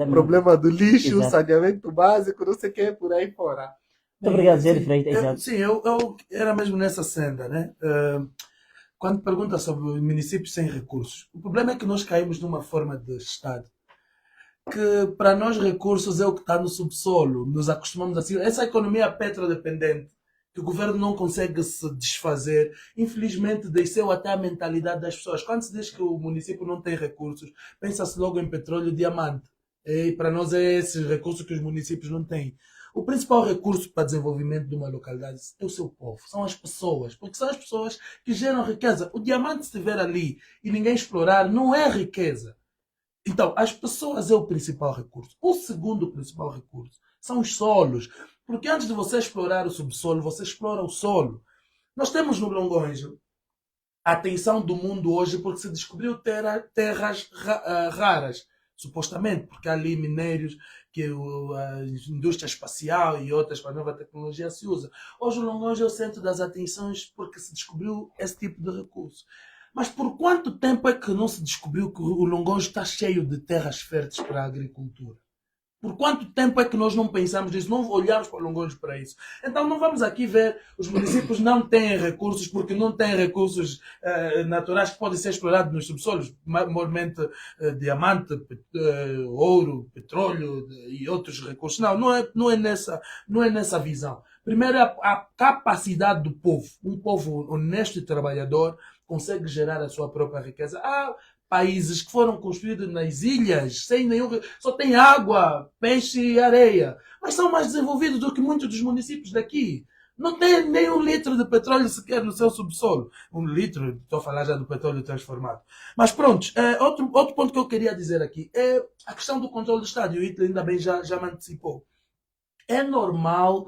[SPEAKER 3] problema do lixo,
[SPEAKER 1] Exato.
[SPEAKER 3] saneamento básico, não sei o que, por aí fora.
[SPEAKER 1] Muito obrigado, Jerry Freitas. Exato.
[SPEAKER 5] Sim, eu era mesmo nessa senda, né? Quando pergunta sobre municípios sem recursos, o problema é que nós caímos numa forma de Estado que para nós recursos é o que está no subsolo. Nos acostumamos assim. Essa economia petrodependente que o governo não consegue se desfazer, infelizmente desceu até a mentalidade das pessoas. Quando se diz que o município não tem recursos, pensa-se logo em petróleo e diamante. E para nós é esses recursos que os municípios não têm. O principal recurso para desenvolvimento de uma localidade é o seu povo, são as pessoas, porque são as pessoas que geram riqueza. O diamante, se estiver ali e ninguém explorar, não é riqueza. Então, as pessoas é o principal recurso. O segundo principal recurso são os solos. Porque antes de você explorar o subsolo, você explora o solo. Nós temos no Longonjo a atenção do mundo hoje porque se descobriu terras raras, supostamente, porque há ali minérios que a indústria espacial e outras para a nova tecnologia se usa. Hoje o Longonjo é o centro das atenções porque se descobriu esse tipo de recurso. Mas por quanto tempo é que não se descobriu que o Longonjo está cheio de terras férteis para a agricultura? Por quanto tempo é que nós não pensamos nisso, não olhamos para o Longonjo para isso? Então não vamos aqui ver, os municípios não têm recursos porque não têm recursos naturais que podem ser explorados nos subsolos, maiormente diamante, ouro, petróleo e outros recursos. Não é nessa visão. Primeiro, a capacidade do povo, um povo honesto e trabalhador, consegue gerar a sua própria riqueza. Há países que foram construídos nas ilhas, sem nenhum, só tem água, peixe e areia, mas são mais desenvolvidos do que muitos dos municípios daqui. Não tem nem 1 litro de petróleo sequer no seu subsolo. 1 litro, estou a falar já do petróleo transformado. Mas pronto, outro ponto que eu queria dizer aqui é a questão do controle do Estado. E o Hitler ainda bem já me antecipou. É normal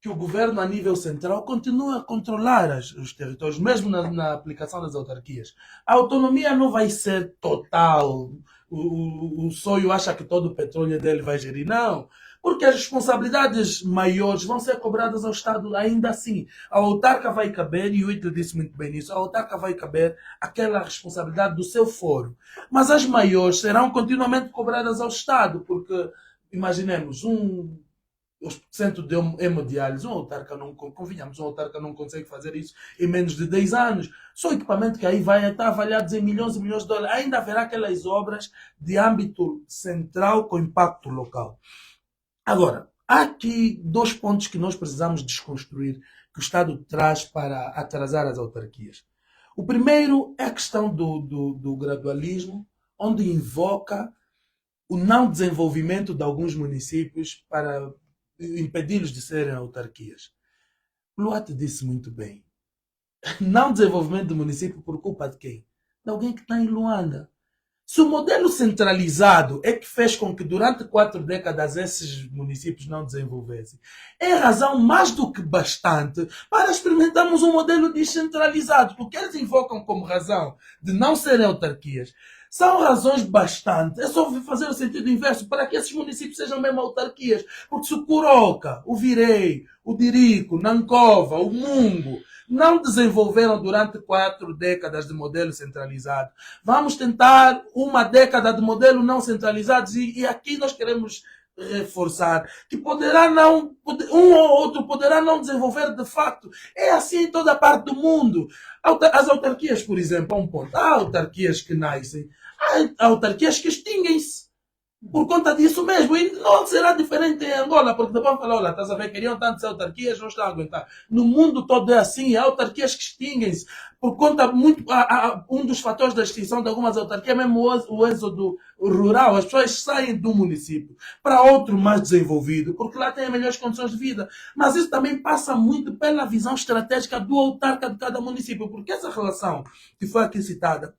[SPEAKER 5] que o governo a nível central continue a controlar os territórios, mesmo na aplicação das autarquias. A autonomia não vai ser total. O sonho acha que todo o petróleo dele vai gerir. Não. Porque as responsabilidades maiores vão ser cobradas ao Estado ainda assim. A autarca vai caber, e o Hitler disse muito bem nisso, a autarca vai caber aquela responsabilidade do seu foro. Mas as maiores serão continuamente cobradas ao Estado, porque, imaginemos, o centro de hemodiálise, convenhamos, um autarca não consegue fazer isso em menos de 10 anos. Só o equipamento que aí vai estar avaliado em milhões e milhões de dólares. Ainda haverá aquelas obras de âmbito central com impacto local. Agora, há aqui 2 pontos que nós precisamos desconstruir, que o Estado traz para atrasar as autarquias. O primeiro é a questão do gradualismo, onde invoca o não desenvolvimento de alguns municípios para impedi-los de serem autarquias. Luat disse muito bem. Não desenvolvimento do município por culpa de quem? De alguém que está em Luanda. Se o modelo centralizado é que fez com que durante 4 décadas esses municípios não desenvolvessem, é razão mais do que bastante para experimentarmos um modelo descentralizado, porque eles invocam como razão de não serem autarquias. São razões bastante, é só fazer o sentido inverso, para que esses municípios sejam mesmo autarquias. Porque se o Curoca, o Virei, o Dirico, Nancova, o Mungo não desenvolveram durante 4 décadas de modelo centralizado, vamos tentar 1 década de modelo não centralizado, e aqui nós queremos reforçar que um ou outro poderá não desenvolver de facto. É assim em toda a parte do mundo. As autarquias, por exemplo, a um ponto, há autarquias que nascem, há autarquias que extinguem-se por conta disso mesmo. E não será diferente em Angola, porque depois falar, olha, estás a ver, queriam tantas autarquias, não estão a aguentar. No mundo todo é assim, há autarquias que extinguem-se por conta muito. Um dos fatores da extinção de algumas autarquias é mesmo o êxodo rural. As pessoas saem do município para outro mais desenvolvido, porque lá têm melhores condições de vida. Mas isso também passa muito pela visão estratégica do autarca de cada município, porque essa relação que foi aqui citada,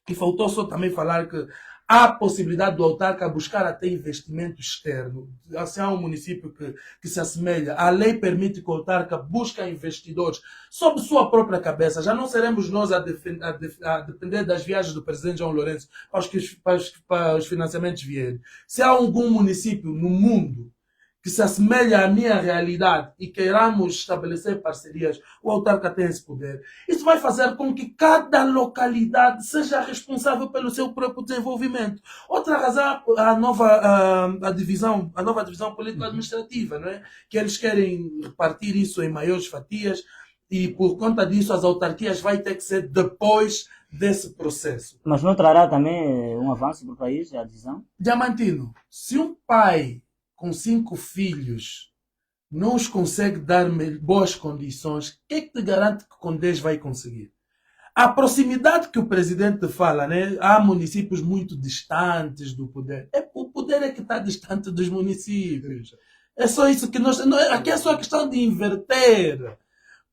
[SPEAKER 5] e faltou só também falar que há a possibilidade do autarca buscar até investimento externo. Se há um município que se assemelha, a lei permite que o autarca busque investidores sob sua própria cabeça. Já não seremos nós a depender das viagens do presidente João Lourenço para os financiamentos vierem. Se há algum município no mundo que se assemelha à minha realidade e queiramos estabelecer parcerias, o autarca tem esse poder. Isso vai fazer com que cada localidade seja responsável pelo seu próprio desenvolvimento. Outra razão, a nova divisão político-administrativa, não é? Que eles querem repartir isso em maiores fatias, e por conta disso as autarquias vai ter que ser depois desse processo.
[SPEAKER 1] Mas não trará também um avanço para o país, a divisão?
[SPEAKER 5] Diamantino, se um pai com 5 filhos não os consegue dar boas condições, o que é que te garante que com 10 vai conseguir? A proximidade que o presidente fala, né? Há municípios muito distantes do poder. O poder é que está distante dos municípios. É só isso que nós... Aqui é só a questão de inverter.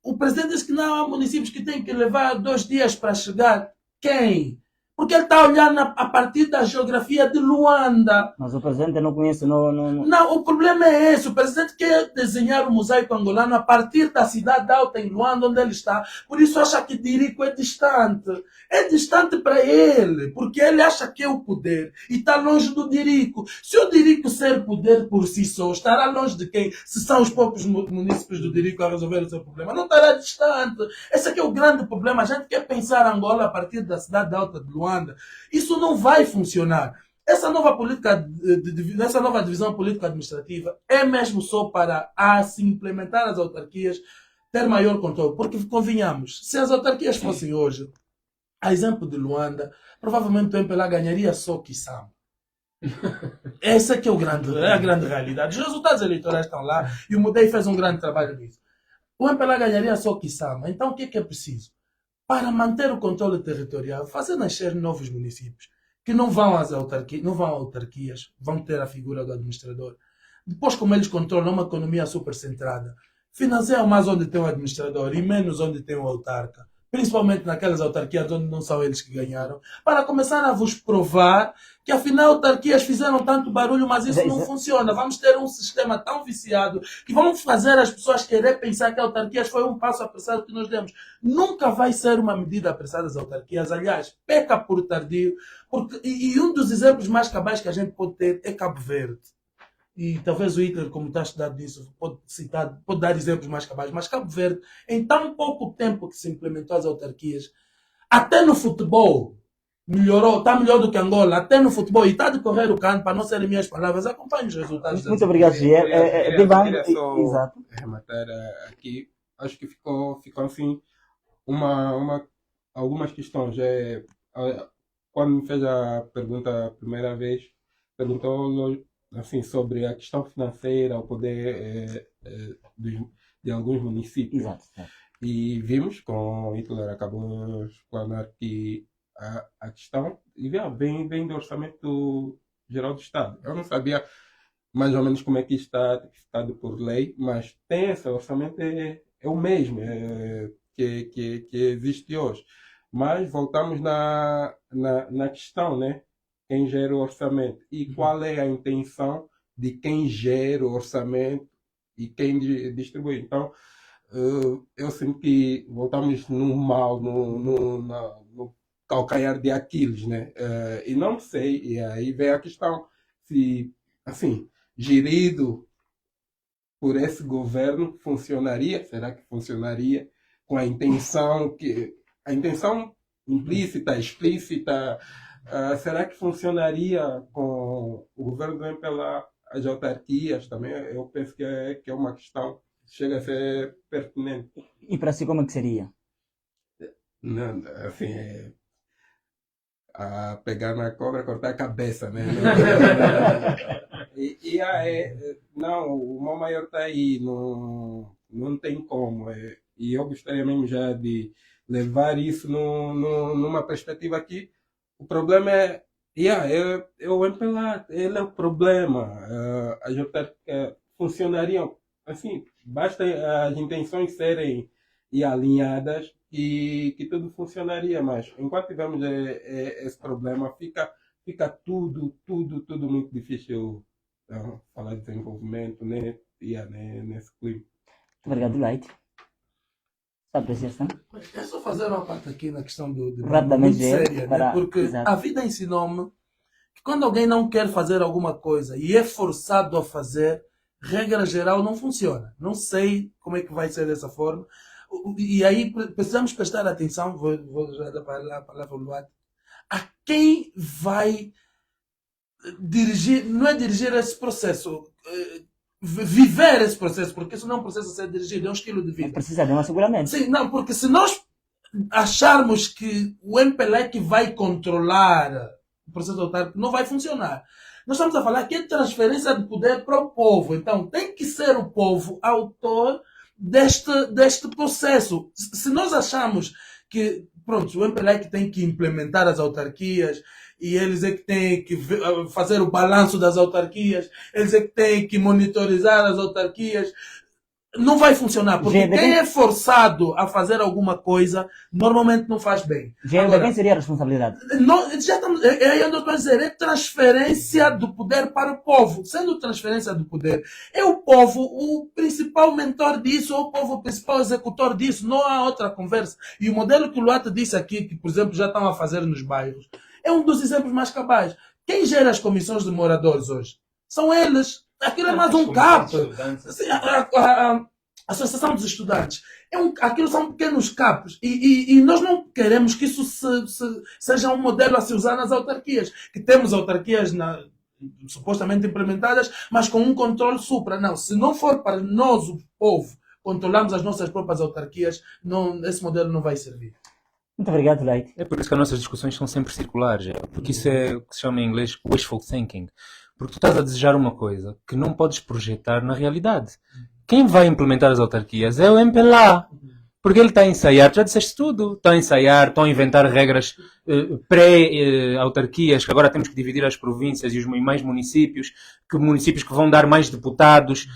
[SPEAKER 5] O presidente diz que não há municípios que têm que levar 2 dias para chegar. Quem? Porque ele está olhando a partir da geografia de Luanda.
[SPEAKER 1] Mas o presidente não conhece...
[SPEAKER 5] Não, o problema é esse. O presidente quer desenhar o mosaico angolano a partir da cidade alta em Luanda, onde ele está. Por isso acha que Dirico é distante. É distante para ele, porque ele acha que é o poder e está longe do Dirico. Se o Dirico ser poder por si só, estará longe de quem? Se são os próprios municípios do Dirico a resolver o seu problema. Não estará distante. Esse aqui é o grande problema. A gente quer pensar Angola a partir da cidade alta de Luanda. Isso não vai funcionar. Essa nova divisão político-administrativa é mesmo só para se implementar as autarquias, ter maior controle. Porque, convenhamos, se as autarquias fossem hoje, a exemplo de Luanda, provavelmente o MPLA ganharia só Kisama. Essa que é a grande realidade. Os resultados eleitorais estão lá e o Mudei fez um grande trabalho nisso. O MPLA ganharia só Kisama. Então o que é preciso? para manter o controle territorial, fazer nascer novos municípios que não vão às autarquias, não vão a autarquias, vão ter a figura do administrador. Depois, como eles controlam uma economia super centrada, financiam mais onde tem o administrador e menos onde tem o autarca, principalmente naquelas autarquias onde não são eles que ganharam, para começar a vos provar que afinal autarquias fizeram tanto barulho, mas isso não funciona. Vamos ter um sistema tão viciado que vamos fazer as pessoas querer pensar que autarquias foi um passo apressado que nós demos. Nunca vai ser uma medida apressada das autarquias. Aliás, peca por tardio. E um dos exemplos mais cabais que a gente pode ter é Cabo Verde. E talvez o Hitler, como está a estudar disso, pode dar exemplos mais cabais. Mas Cabo Verde, em tão pouco tempo que se implementou as autarquias, até no futebol, melhorou, está melhor do que Angola, até no futebol, e está a decorrer o canto, para não serem minhas palavras, acompanhe os resultados.
[SPEAKER 1] Muito obrigado, Gier.
[SPEAKER 4] Queria só
[SPEAKER 1] Exato.
[SPEAKER 4] rematar aqui. Acho que ficou assim algumas questões. Quando me fez a pergunta a primeira vez, perguntou assim, sobre a questão financeira, o poder de alguns municípios.
[SPEAKER 1] Exato.
[SPEAKER 4] E vimos, com Hitler acabou de explanar que a questão vem do orçamento geral do Estado. Eu não sabia mais ou menos como é que está tipificado por lei, mas tem esse orçamento, é o mesmo que existe hoje. Mas voltamos na questão, né? Quem gera o orçamento e qual é a intenção de quem gera o orçamento e quem distribui. Então, eu sinto que voltamos no mal, no calcanhar de Aquiles, né? E não sei, e aí vem a questão, se, assim, gerido por esse governo, funcionaria? Será que funcionaria com a intenção implícita, explícita? Será que funcionaria com o governo do MPLA, as autarquias também? Eu penso que é uma questão que chega a ser pertinente.
[SPEAKER 1] E para si, como é que seria?
[SPEAKER 4] Não, assim, a pegar na cobra, cortar a cabeça, né? Não, o mal maior está aí, não tem como. E eu gostaria mesmo já de levar isso numa perspectiva aqui. O problema é o MPLA, ele é o problema. As autarquias funcionariam, assim, basta as intenções serem alinhadas que tudo funcionaria, mas enquanto tivermos esse problema, fica tudo muito difícil falar de desenvolvimento, né? Nesse clima.
[SPEAKER 1] Muito obrigado, Light. Sua apreciação?
[SPEAKER 5] É só fazer uma parte aqui na questão
[SPEAKER 1] Rapidamente,
[SPEAKER 5] muito séria, né? Porque
[SPEAKER 1] exato.
[SPEAKER 5] a vida ensinou-me que quando alguém não quer fazer alguma coisa e é forçado a fazer, regra geral não funciona. Não sei como é que vai ser dessa forma. E aí precisamos prestar atenção, vou já dar a palavra ao Luat, a quem vai dirigir, não é dirigir esse processo, viver esse processo, porque isso não é um processo a ser dirigido, é um estilo de vida.
[SPEAKER 1] Precisa de um asseguramento.
[SPEAKER 5] Sim, não, porque se nós acharmos que o MPLA é que vai controlar o processo autárquico, não vai funcionar. Nós estamos a falar que é transferência de poder para o povo. Então, tem que ser o povo autor deste processo. Se nós achamos que, pronto, o MPLA é que tem que implementar as autarquias e eles é que têm que fazer o balanço das autarquias, eles é que têm que monitorizar as autarquias, não vai funcionar, porque quem é forçado a fazer alguma coisa, normalmente não faz bem.
[SPEAKER 1] Agora, de quem seria a responsabilidade?
[SPEAKER 5] Já estamos, aí onde eu estou a dizer, é transferência do poder para o povo. Sendo transferência do poder, é o povo o principal mentor disso, ou o povo o principal executor disso, não há outra conversa. E o modelo que o Luata disse aqui, que por exemplo já estão a fazer nos bairros, é um dos exemplos mais cabais. Quem gera as comissões de moradores hoje? São eles. Aquilo é mais um CAP. A Associação dos Estudantes. Aquilo são pequenos CAPs. E nós não queremos que isso seja um modelo a se usar nas autarquias. Que temos autarquias supostamente implementadas, mas com um controle supra. Não, se não for para nós, o povo, controlarmos as nossas próprias autarquias, esse modelo não vai servir.
[SPEAKER 1] Muito obrigado, Light.
[SPEAKER 2] É por isso que as nossas discussões são sempre circulares, porque isso é o que se chama em inglês wishful thinking. Porque tu estás a desejar uma coisa que não podes projetar na realidade. Quem vai implementar as autarquias é o MPLA. Porque ele está a ensaiar, tu já disseste tudo, está a ensaiar, estão a inventar regras pré-autarquias, que agora temos que dividir as províncias e os mais municípios que vão dar mais deputados.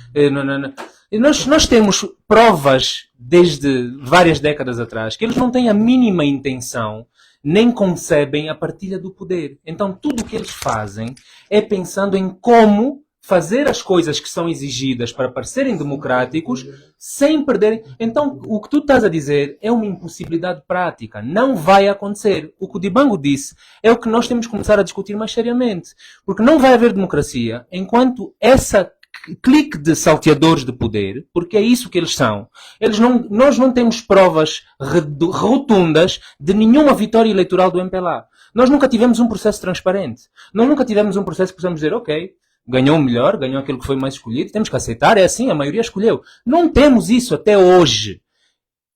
[SPEAKER 2] E nós temos provas desde várias décadas atrás que eles não têm a mínima intenção, nem concebem a partilha do poder. Então tudo o que eles fazem é pensando em como fazer as coisas que são exigidas para parecerem democráticos sem perderem. Então, o que tu estás a dizer é uma impossibilidade prática. Não vai acontecer. O que o Dibango disse é o que nós temos que começar a discutir mais seriamente. Porque não vai haver democracia enquanto essa clique de salteadores de poder, porque é isso que eles são. Nós não temos provas rotundas de nenhuma vitória eleitoral do MPLA. Nós nunca tivemos um processo transparente. Nós nunca tivemos um processo que possamos dizer, ok, ganhou o melhor, ganhou aquele que foi mais escolhido, temos que aceitar, é assim, a maioria escolheu. Não temos isso até hoje.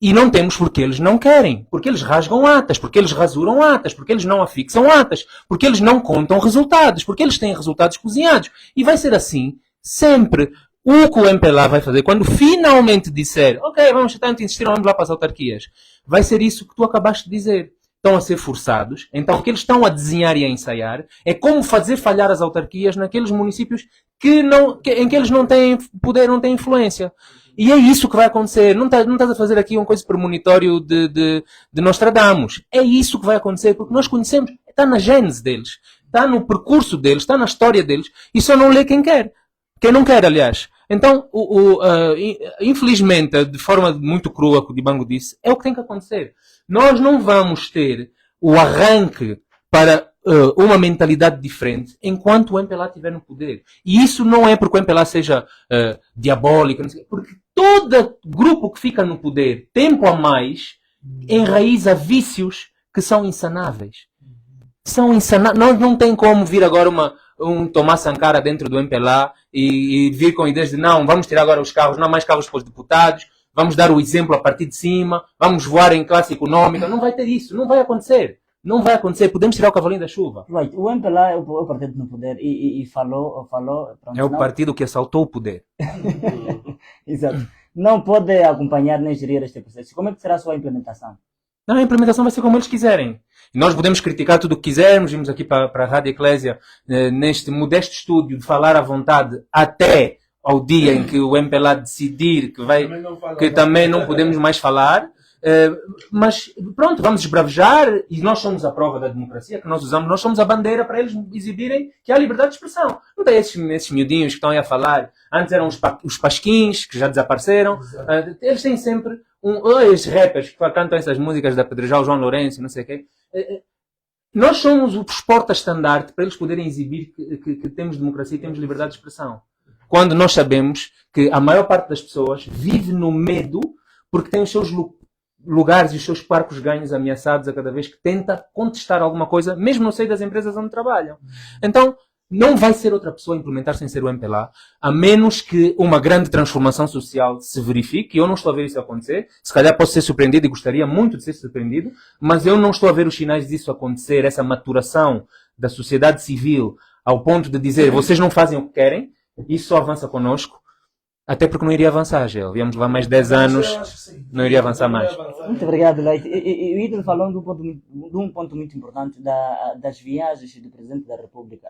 [SPEAKER 2] E não temos porque eles não querem. Porque eles rasgam atas, porque eles rasuram atas, porque eles não afixam atas, porque eles não contam resultados, porque eles têm resultados cozinhados. E vai ser assim sempre. O que o MPLA vai fazer, quando finalmente disser, ok, vamos tanto insistir, vamos lá para as autarquias, vai ser isso que tu acabaste de dizer. Estão a ser forçados. Então o que eles estão a desenhar e a ensaiar é como fazer falhar as autarquias naqueles municípios em que eles não têm poder, não têm influência. E é isso que vai acontecer. Não estás a fazer aqui uma coisa premonitório de Nostradamus. É isso que vai acontecer, porque nós conhecemos, está na gênese deles, está no percurso deles, está na história deles, e só não lê quem quer. Quem não quer, aliás. Então, infelizmente, de forma muito crua, que o Dibango disse, é o que tem que acontecer. Nós não vamos ter o arranque para uma mentalidade diferente enquanto o MPLA estiver no poder. E isso não é porque o MPLA seja diabólico, não sei, porque todo grupo que fica no poder, tempo a mais, enraiza vícios que são insanáveis. Nós não tem como vir agora um Tomás Sankara dentro do MPLA e vir com ideias de não, vamos tirar agora os carros, não há mais carros para os deputados, vamos dar o exemplo a partir de cima, vamos voar em classe econômica. Não vai ter isso, não vai acontecer. Não vai acontecer, podemos tirar o cavalinho da chuva.
[SPEAKER 1] Right. O MPLA é o partido no poder e falou pronto,
[SPEAKER 2] É o partido que assaltou o poder.
[SPEAKER 1] Exato. Não pode acompanhar nem gerir este processo. Como é que será a sua implementação?
[SPEAKER 2] Não, a implementação vai ser como eles quiserem. Nós podemos criticar tudo o que quisermos, vimos aqui para a Rádio Eclésia, neste modesto estúdio, de falar à vontade até ao dia em que o MPLA decidir que também não podemos mais falar. Mas pronto, vamos esbravejar e nós somos a prova da democracia que nós usamos, nós somos a bandeira para eles exibirem que há liberdade de expressão. Não tem esses miudinhos que estão aí a falar. Antes eram os pasquins, que já desapareceram. Eles têm sempre esses rappers que cantam essas músicas da Pedrejal, João Lourenço, não sei o quê. Nós somos os porta-estandarte para eles poderem exibir que temos democracia e temos liberdade de expressão. Quando nós sabemos que a maior parte das pessoas vive no medo porque tem os seus lugares e os seus parcos ganhos ameaçados a cada vez que tenta contestar alguma coisa, mesmo no seio das empresas onde trabalham. Então, não vai ser outra pessoa a implementar sem ser o MPLA, a menos que uma grande transformação social se verifique. Eu não estou a ver isso acontecer. Se calhar posso ser surpreendido e gostaria muito de ser surpreendido, mas eu não estou a ver os sinais disso acontecer, essa maturação da sociedade civil ao ponto de dizer, vocês não fazem o que querem, isso só avança connosco. Até porque não iria avançar, Gel. Viemos lá mais 10 anos, não iria avançar mais.
[SPEAKER 1] Muito obrigado, Leite. E o Idil falou de um ponto muito importante das viagens do Presidente da República.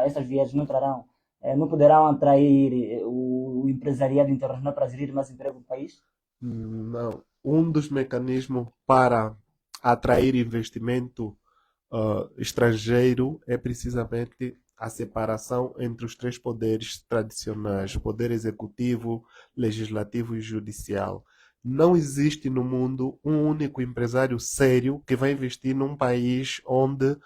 [SPEAKER 1] Essas viagens não poderão atrair o empresariado internacional para gerir mais emprego no país?
[SPEAKER 3] Não. Um dos mecanismos para atrair investimento estrangeiro é precisamente a separação entre os três poderes tradicionais, poder executivo, legislativo e judicial. Não existe no mundo um único empresário sério que vai investir num país onde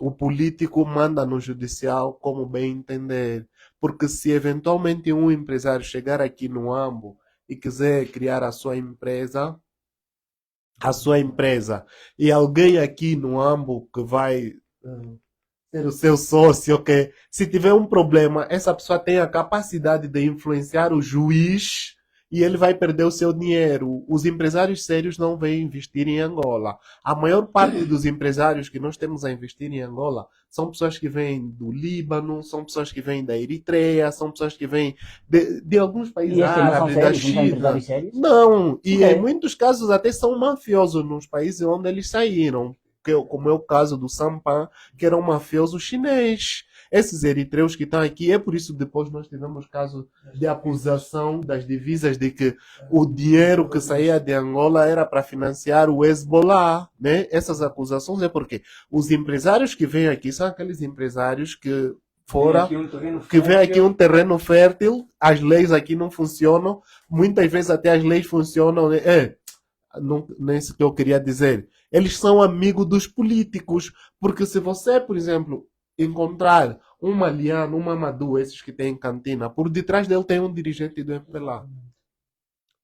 [SPEAKER 3] o político manda no judicial como bem entender. Porque se eventualmente um empresário chegar aqui no AMBO e quiser criar a sua empresa, e alguém aqui no AMBO que vai ser o seu sócio, que se tiver um problema, essa pessoa tem a capacidade de influenciar o juiz e ele vai perder o seu dinheiro. Os empresários sérios não vêm investir em Angola. A maior parte dos empresários que nós temos a investir em Angola são pessoas que vêm do Líbano, são pessoas que vêm da Eritreia, são pessoas que vêm de alguns países
[SPEAKER 1] E estes não são
[SPEAKER 3] árabes, da
[SPEAKER 1] sérios, não são
[SPEAKER 3] China.
[SPEAKER 1] empresários sérios?
[SPEAKER 3] Não, e
[SPEAKER 1] Ok.
[SPEAKER 3] em muitos casos até são mafiosos nos países onde eles saíram, como é o caso do Sampan, que era um mafioso chinês. Esses eritreus que estão aqui, é por isso que depois nós tivemos caso de acusação das divisas de que o dinheiro que saía de Angola era para financiar o Hezbollah, né? Essas acusações é porque os empresários que vêm aqui são aqueles empresários que fora que vê aqui um terreno fértil, as leis aqui não funcionam, muitas vezes até as leis funcionam, né? Não, nem isso que eu queria dizer. Eles são amigos dos políticos, porque se você, por exemplo, encontrar um Maliano, um Mamadou, esses que têm cantina, por detrás dele tem um dirigente do MPLA.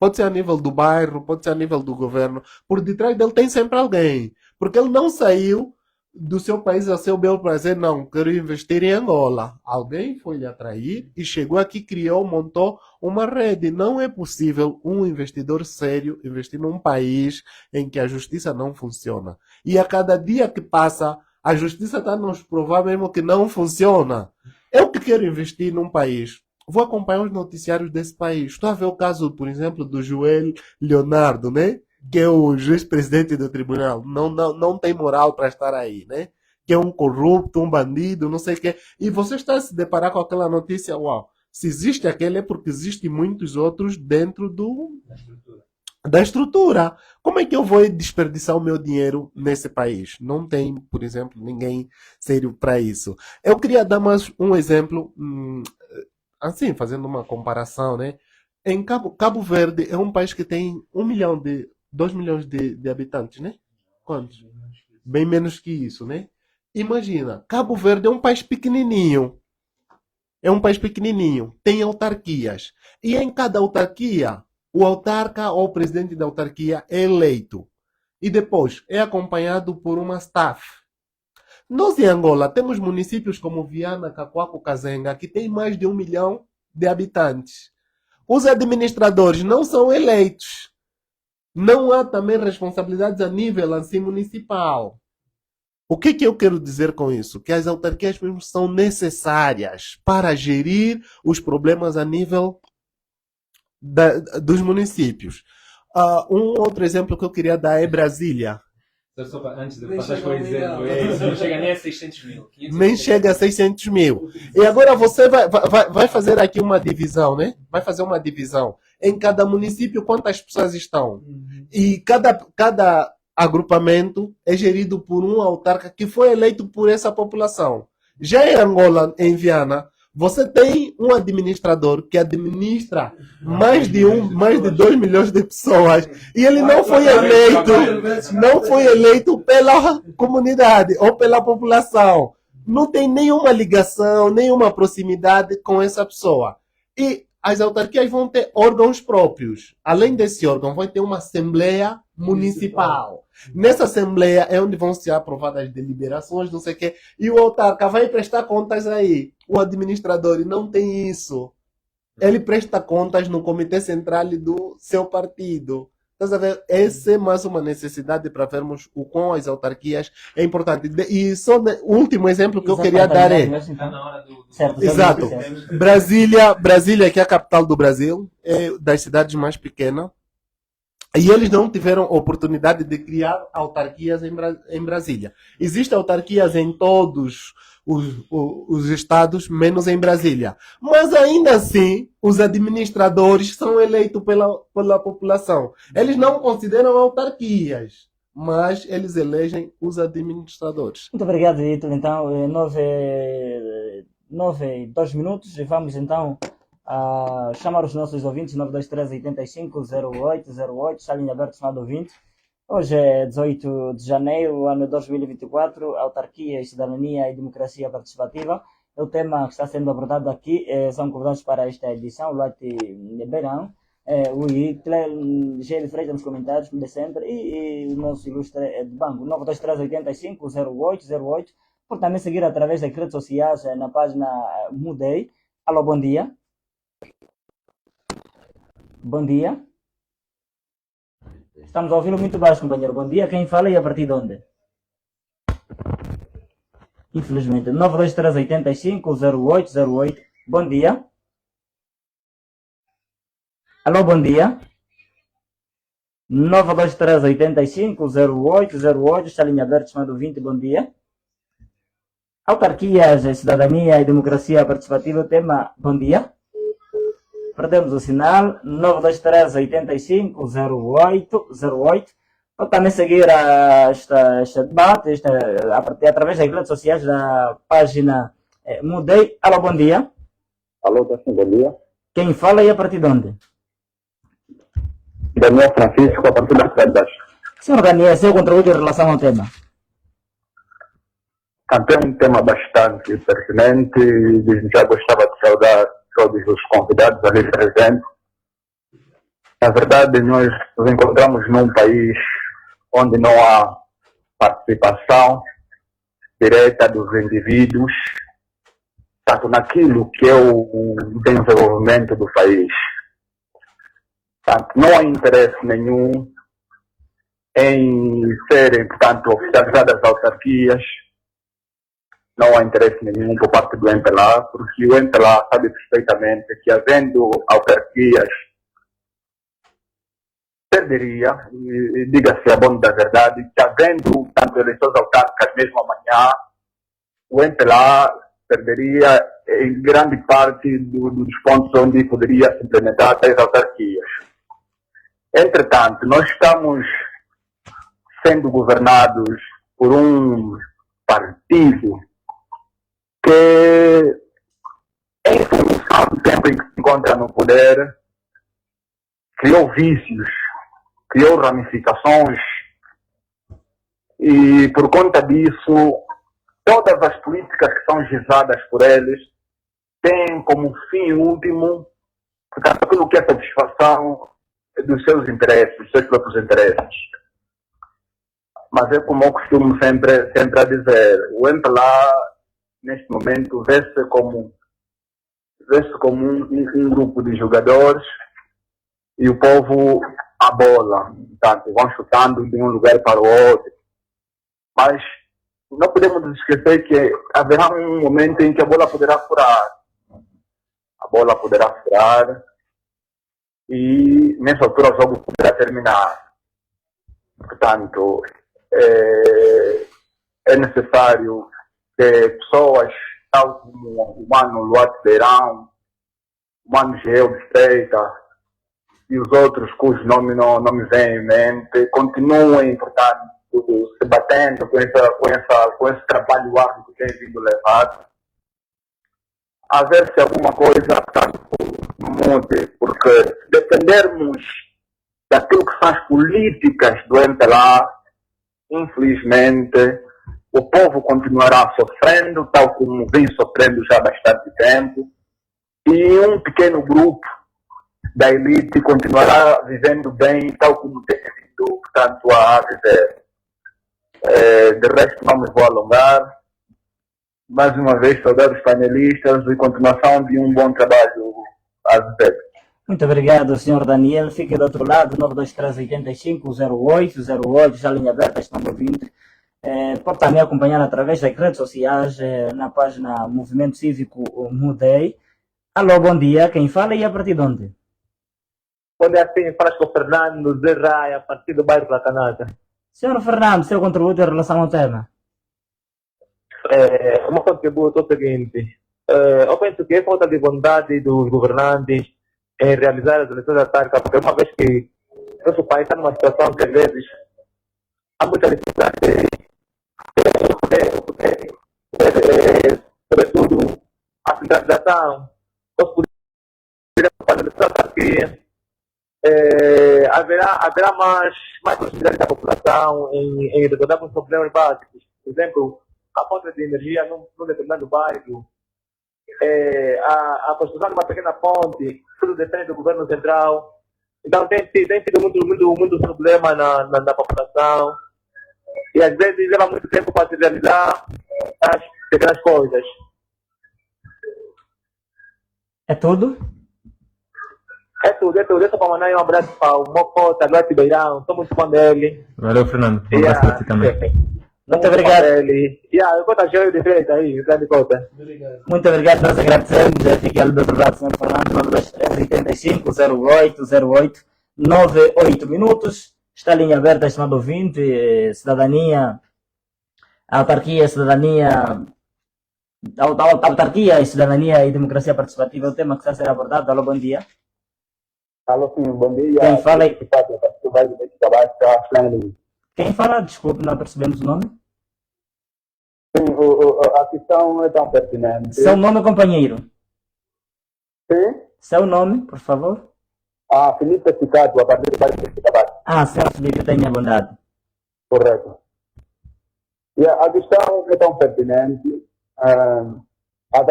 [SPEAKER 3] Pode ser a nível do bairro, pode ser a nível do governo, por detrás dele tem sempre alguém, porque ele não saiu do seu país a seu bel prazer, não, quero investir em Angola. Alguém foi lhe atrair e chegou aqui, criou, montou uma rede. Não é possível um investidor sério investir num país em que a justiça não funciona. E a cada dia que passa, a justiça está a nos provar mesmo que não funciona. Eu que quero investir num país, vou acompanhar os noticiários desse país. Estou a ver o caso, por exemplo, do Joel Leonardo, né? Que é o juiz-presidente do tribunal. Não tem moral para estar aí, né? Que é um corrupto, um bandido, não sei o quê. E você está a se deparar com aquela notícia, uau, se existe aquele é porque existem muitos outros dentro da estrutura. Como é que eu vou desperdiçar o meu dinheiro nesse país? Não tem, por exemplo, ninguém sério para isso. Eu queria dar mais um exemplo, assim, fazendo uma comparação, né? Em Cabo Verde é um país que tem 2 milhões de habitantes, né? Quantos? Bem menos que isso, né? Imagina, Cabo Verde é um país pequenininho. É um país pequenininho. Tem autarquias. E em cada autarquia, o autarca ou o presidente da autarquia é eleito. E depois é acompanhado por uma staff. Nós em Angola temos municípios como Viana, Cacoaco, Kazenga, que tem mais de 1 milhão de habitantes. Os administradores não são eleitos. Não há também responsabilidades a nível assim municipal. O que eu quero dizer com isso? Que as autarquias mesmo são necessárias para gerir os problemas a nível dos municípios. Um outro exemplo que eu queria dar é Brasília.
[SPEAKER 2] Antes de
[SPEAKER 5] Nem
[SPEAKER 2] passar
[SPEAKER 5] chega
[SPEAKER 2] por
[SPEAKER 5] a 1
[SPEAKER 2] exemplo,
[SPEAKER 5] milhão.
[SPEAKER 2] é isso, não chega nem a 600 mil. 500
[SPEAKER 3] Nem chega a 600 mil. E agora você vai fazer aqui uma divisão, né? Vai fazer uma divisão. Em cada município, quantas pessoas estão? E cada agrupamento é gerido por um autarca que foi eleito por essa população. Já em Angola, em Viana, você tem um administrador que administra mais de 2 milhões de pessoas e ele não foi eleito pela comunidade ou pela população. Não tem nenhuma ligação, nenhuma proximidade com essa pessoa. E as autarquias vão ter órgãos próprios. Além desse órgão, vai ter uma assembleia municipal. Nessa assembleia é onde vão ser aprovadas as deliberações, não sei o quê. E o autarca vai prestar contas aí. O administrador não tem isso. Ele presta contas no comitê central do seu partido. Estás a ver? Essa é mais uma necessidade para vermos o quão as autarquias é importante. E só o último exemplo que eu queria dar é...
[SPEAKER 2] Está na hora do...
[SPEAKER 1] Certo,
[SPEAKER 3] Exato. Brasília, que é a capital do Brasil, é das cidades mais pequenas. E eles não tiveram oportunidade de criar autarquias em Brasília. Existem autarquias em todos os estados, menos em Brasília. Mas ainda assim, os administradores são eleitos pela população. Eles não consideram autarquias, mas eles elegem os administradores.
[SPEAKER 1] Muito obrigado, Ítalo. Então, 2 minutos, e vamos então chamar os nossos ouvintes, 923-85-0808, está a linha aberta, chamado ouvinte. Hoje é 18 de janeiro, ano 2024, autarquia, cidadania e democracia participativa. É o tema que está sendo abordado aqui. São convidados para esta edição, o Luati Beirão, o Hitler, Gélio Freire nos comentários, como de sempre, e o nosso ilustre de banco, 923-85-0808. Por também seguir através das redes sociais, na página Mudei. Alô, bom dia. Bom dia. Estamos a ouvi-lo muito baixo, companheiro. Bom dia. Quem fala e a partir de onde? Infelizmente. 923850808. Bom dia. Alô, bom dia. 923850808. Está a linha aberta, chamado 20. Bom dia. Autarquias, cidadania e democracia participativa. O tema, bom dia. Perdemos o sinal. 923850808. Pode também seguir este debate através das redes sociais da página Mudei. Alô, bom dia.
[SPEAKER 6] Alô, bom dia.
[SPEAKER 1] Quem fala e a partir de onde?
[SPEAKER 6] Daniel Francisco, a partir da cidade de Baixo.
[SPEAKER 1] Senhor Daniel, seu contributo em relação ao tema?
[SPEAKER 6] Também um tema bastante pertinente e já gostava de saudar todos os convidados ali presentes. Na verdade, nós nos encontramos num país onde não há participação direta dos indivíduos, tanto naquilo que é o desenvolvimento do país. Portanto, não há interesse nenhum em serem, portanto, oficializadas as autarquias. Não há interesse nenhum por parte do MPLA, porque o MPLA sabe perfeitamente que, havendo autarquias, perderia, e diga-se a bom da verdade, que havendo tanto eleições autárquicas mesmo amanhã, o MPLA perderia em grande parte dos pontos onde poderia se implementar as autarquias. Entretanto, nós estamos sendo governados por um partido que, em função do tempo em que se encontra no poder, criou vícios, criou ramificações e, por conta disso, todas as políticas que são gizadas por eles têm como fim último, portanto, aquilo que é satisfação dos seus interesses, dos seus próprios interesses. Mas é como eu costumo sempre a dizer, o MPLA, neste momento, vê-se como um grupo de jogadores e o povo a bola. Portanto, vão chutando de um lugar para o outro. Mas não podemos esquecer que haverá um momento em que a bola poderá furar. A bola poderá furar e, nessa altura, o jogo poderá terminar. Portanto, é necessário que pessoas, tal como o Mano Luate Beirão, o Mano Geo de Estreita e os outros cujos nomes não me vêm em mente, continuem, portanto, se batendo com esse trabalho árduo que tem vindo levado, a ver se alguma coisa, portanto, mude, porque se dependermos daquilo que são as políticas do MPLA, infelizmente, o povo continuará sofrendo, tal como vem sofrendo já há bastante tempo, e um pequeno grupo da elite continuará vivendo bem, tal como tem vindo, portanto, a viver. De resto, não me vou alongar. Mais uma vez, saudar os panelistas e continuação de um bom trabalho a viver.
[SPEAKER 1] Muito obrigado, Sr. Daniel. Fique do outro lado, 923850808, já linha aberta, estamos ouvindo. Pode também acompanhar através das redes sociais, na página Movimento Cívico Mudei. Alô, bom dia. Quem fala e a partir de onde?
[SPEAKER 7] Bom dia, sim. Fala com o Fernando Zé Raia, a partir do bairro da Canada.
[SPEAKER 1] Senhor Fernando, seu contributo em relação ao tema?
[SPEAKER 7] O meu contributo é o seguinte. Eu penso que é falta de vontade dos governantes em realizar as eleições autárquicas, porque uma vez que nosso país está numa situação que, às vezes, há muita dificuldade sobretudo a centralização dos poderes para a eleição autarquia, haverá mais possibilidade da população em resolver alguns problemas básicos. Por exemplo, a falta de energia num determinado bairro, a construção de uma pequena ponte, tudo depende do governo central. Então tem sido muito problema na população e às vezes leva muito tempo para se realizar as pequenas coisas.
[SPEAKER 1] É tudo?
[SPEAKER 7] É tudo, é tudo. Deixa para mandar um abraço para o Mocota, Luati Beirão. Estou muito fã dele.
[SPEAKER 2] Valeu, Fernando. Um abraço para ti também.
[SPEAKER 1] Muito obrigado.
[SPEAKER 7] Eu vou estar cheio de frente aí, grande Cota.
[SPEAKER 5] Obrigado.
[SPEAKER 1] Muito obrigado, nós agradecemos. Fique ali do outro lado, Sr. Fernando, 9385 0808 98 minutos. Está a linha aberta, estimado ouvinte. Cidadania, autarquia, cidadania. Autarquia, cidadania e democracia participativa é o tema que está a ser abordado. Alô, bom dia.
[SPEAKER 6] Alô, sim, bom dia.
[SPEAKER 1] Quem fala aí?
[SPEAKER 6] Sim,
[SPEAKER 1] Quem fala? Desculpe, não percebemos o nome.
[SPEAKER 6] a questão é tão pertinente.
[SPEAKER 1] Seu nome, companheiro.
[SPEAKER 6] Sim?
[SPEAKER 1] Seu nome, por favor.
[SPEAKER 6] Felipe Cicato, a partir do bairro de Tabate.
[SPEAKER 1] Senhor Felipe, tenha bondade.
[SPEAKER 6] Correto. E a questão é tão pertinente. A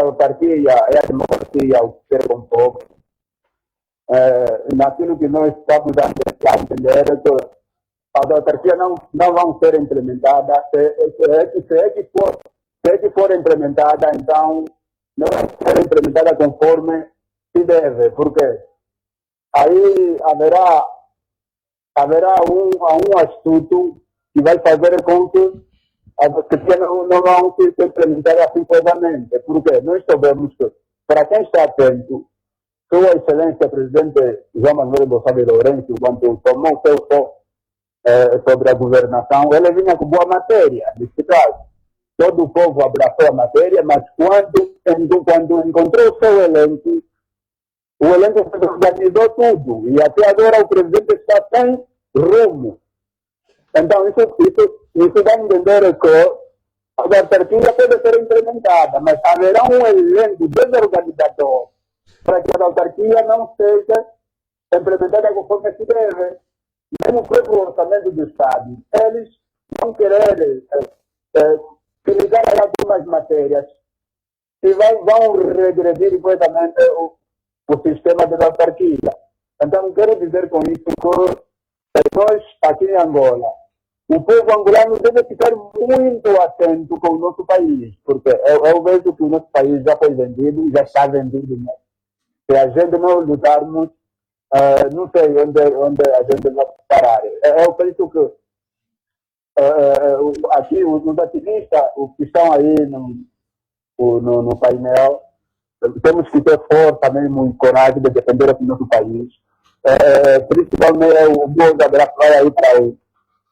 [SPEAKER 6] autarquia é a democracia, o ser com povo. Naquilo que nós estamos a entender é que as autarquias não vão ser implementadas. Se é que for implementada, então não vai ser implementada conforme se deve, porque aí haverá um astuto que vai fazer com que as autarquias não vão ser implementadas assim plenamente, porque nós sabemos que, para quem está atento, Sua Excelência Presidente João Manuel Gonçalves Lourenço, quando tomou seu foco sobre a governação, ele vinha com boa matéria, nesse caso. Todo o povo abraçou a matéria, mas quando encontrou o seu elenco, o elenco organizou tudo. E até agora o presidente está sem rumo. Então, isso dá a entender que a autarquia pode ser implementada, mas haverá um elenco desorganizador para que a autarquia não seja implementada conforme se deve. Mesmo o próprio orçamento do Estado, eles vão querer se ligar a algumas matérias e vão regredir completamente o sistema da autarquia. Então, quero dizer com isso que nós, aqui em Angola, o povo angolano deve ficar muito atento com o nosso país, porque eu vejo que o nosso país já foi vendido, já está vendido mesmo. Se a gente não lutarmos, não sei onde a gente vai parar. Eu penso que aqui os ativistas, os que estão aí no painel, temos que ter força mesmo e coragem de defender o nosso país. Principalmente o bom abraço aí para o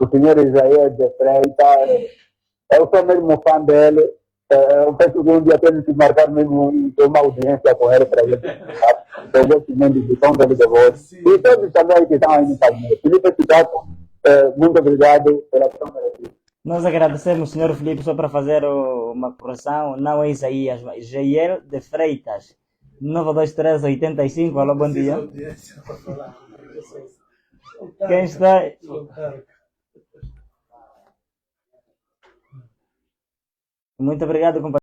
[SPEAKER 6] senhor Isaías de Freitas. Eu sou mesmo fã dele. Eu penso que um dia temos que marcar mesmo uma audiência com ele para ele. Eu gosto mesmo de som dele de voz. E todos também que estão aí no painel. Felipe Cicato, muito obrigado pela sua merecida.
[SPEAKER 1] Nós agradecemos, Sr. Felipe, só para fazer uma correção. Não é Isaías, mas Jair de Freitas. 92385. Alô, bom dia. Quem está? Muito obrigado, companheiro.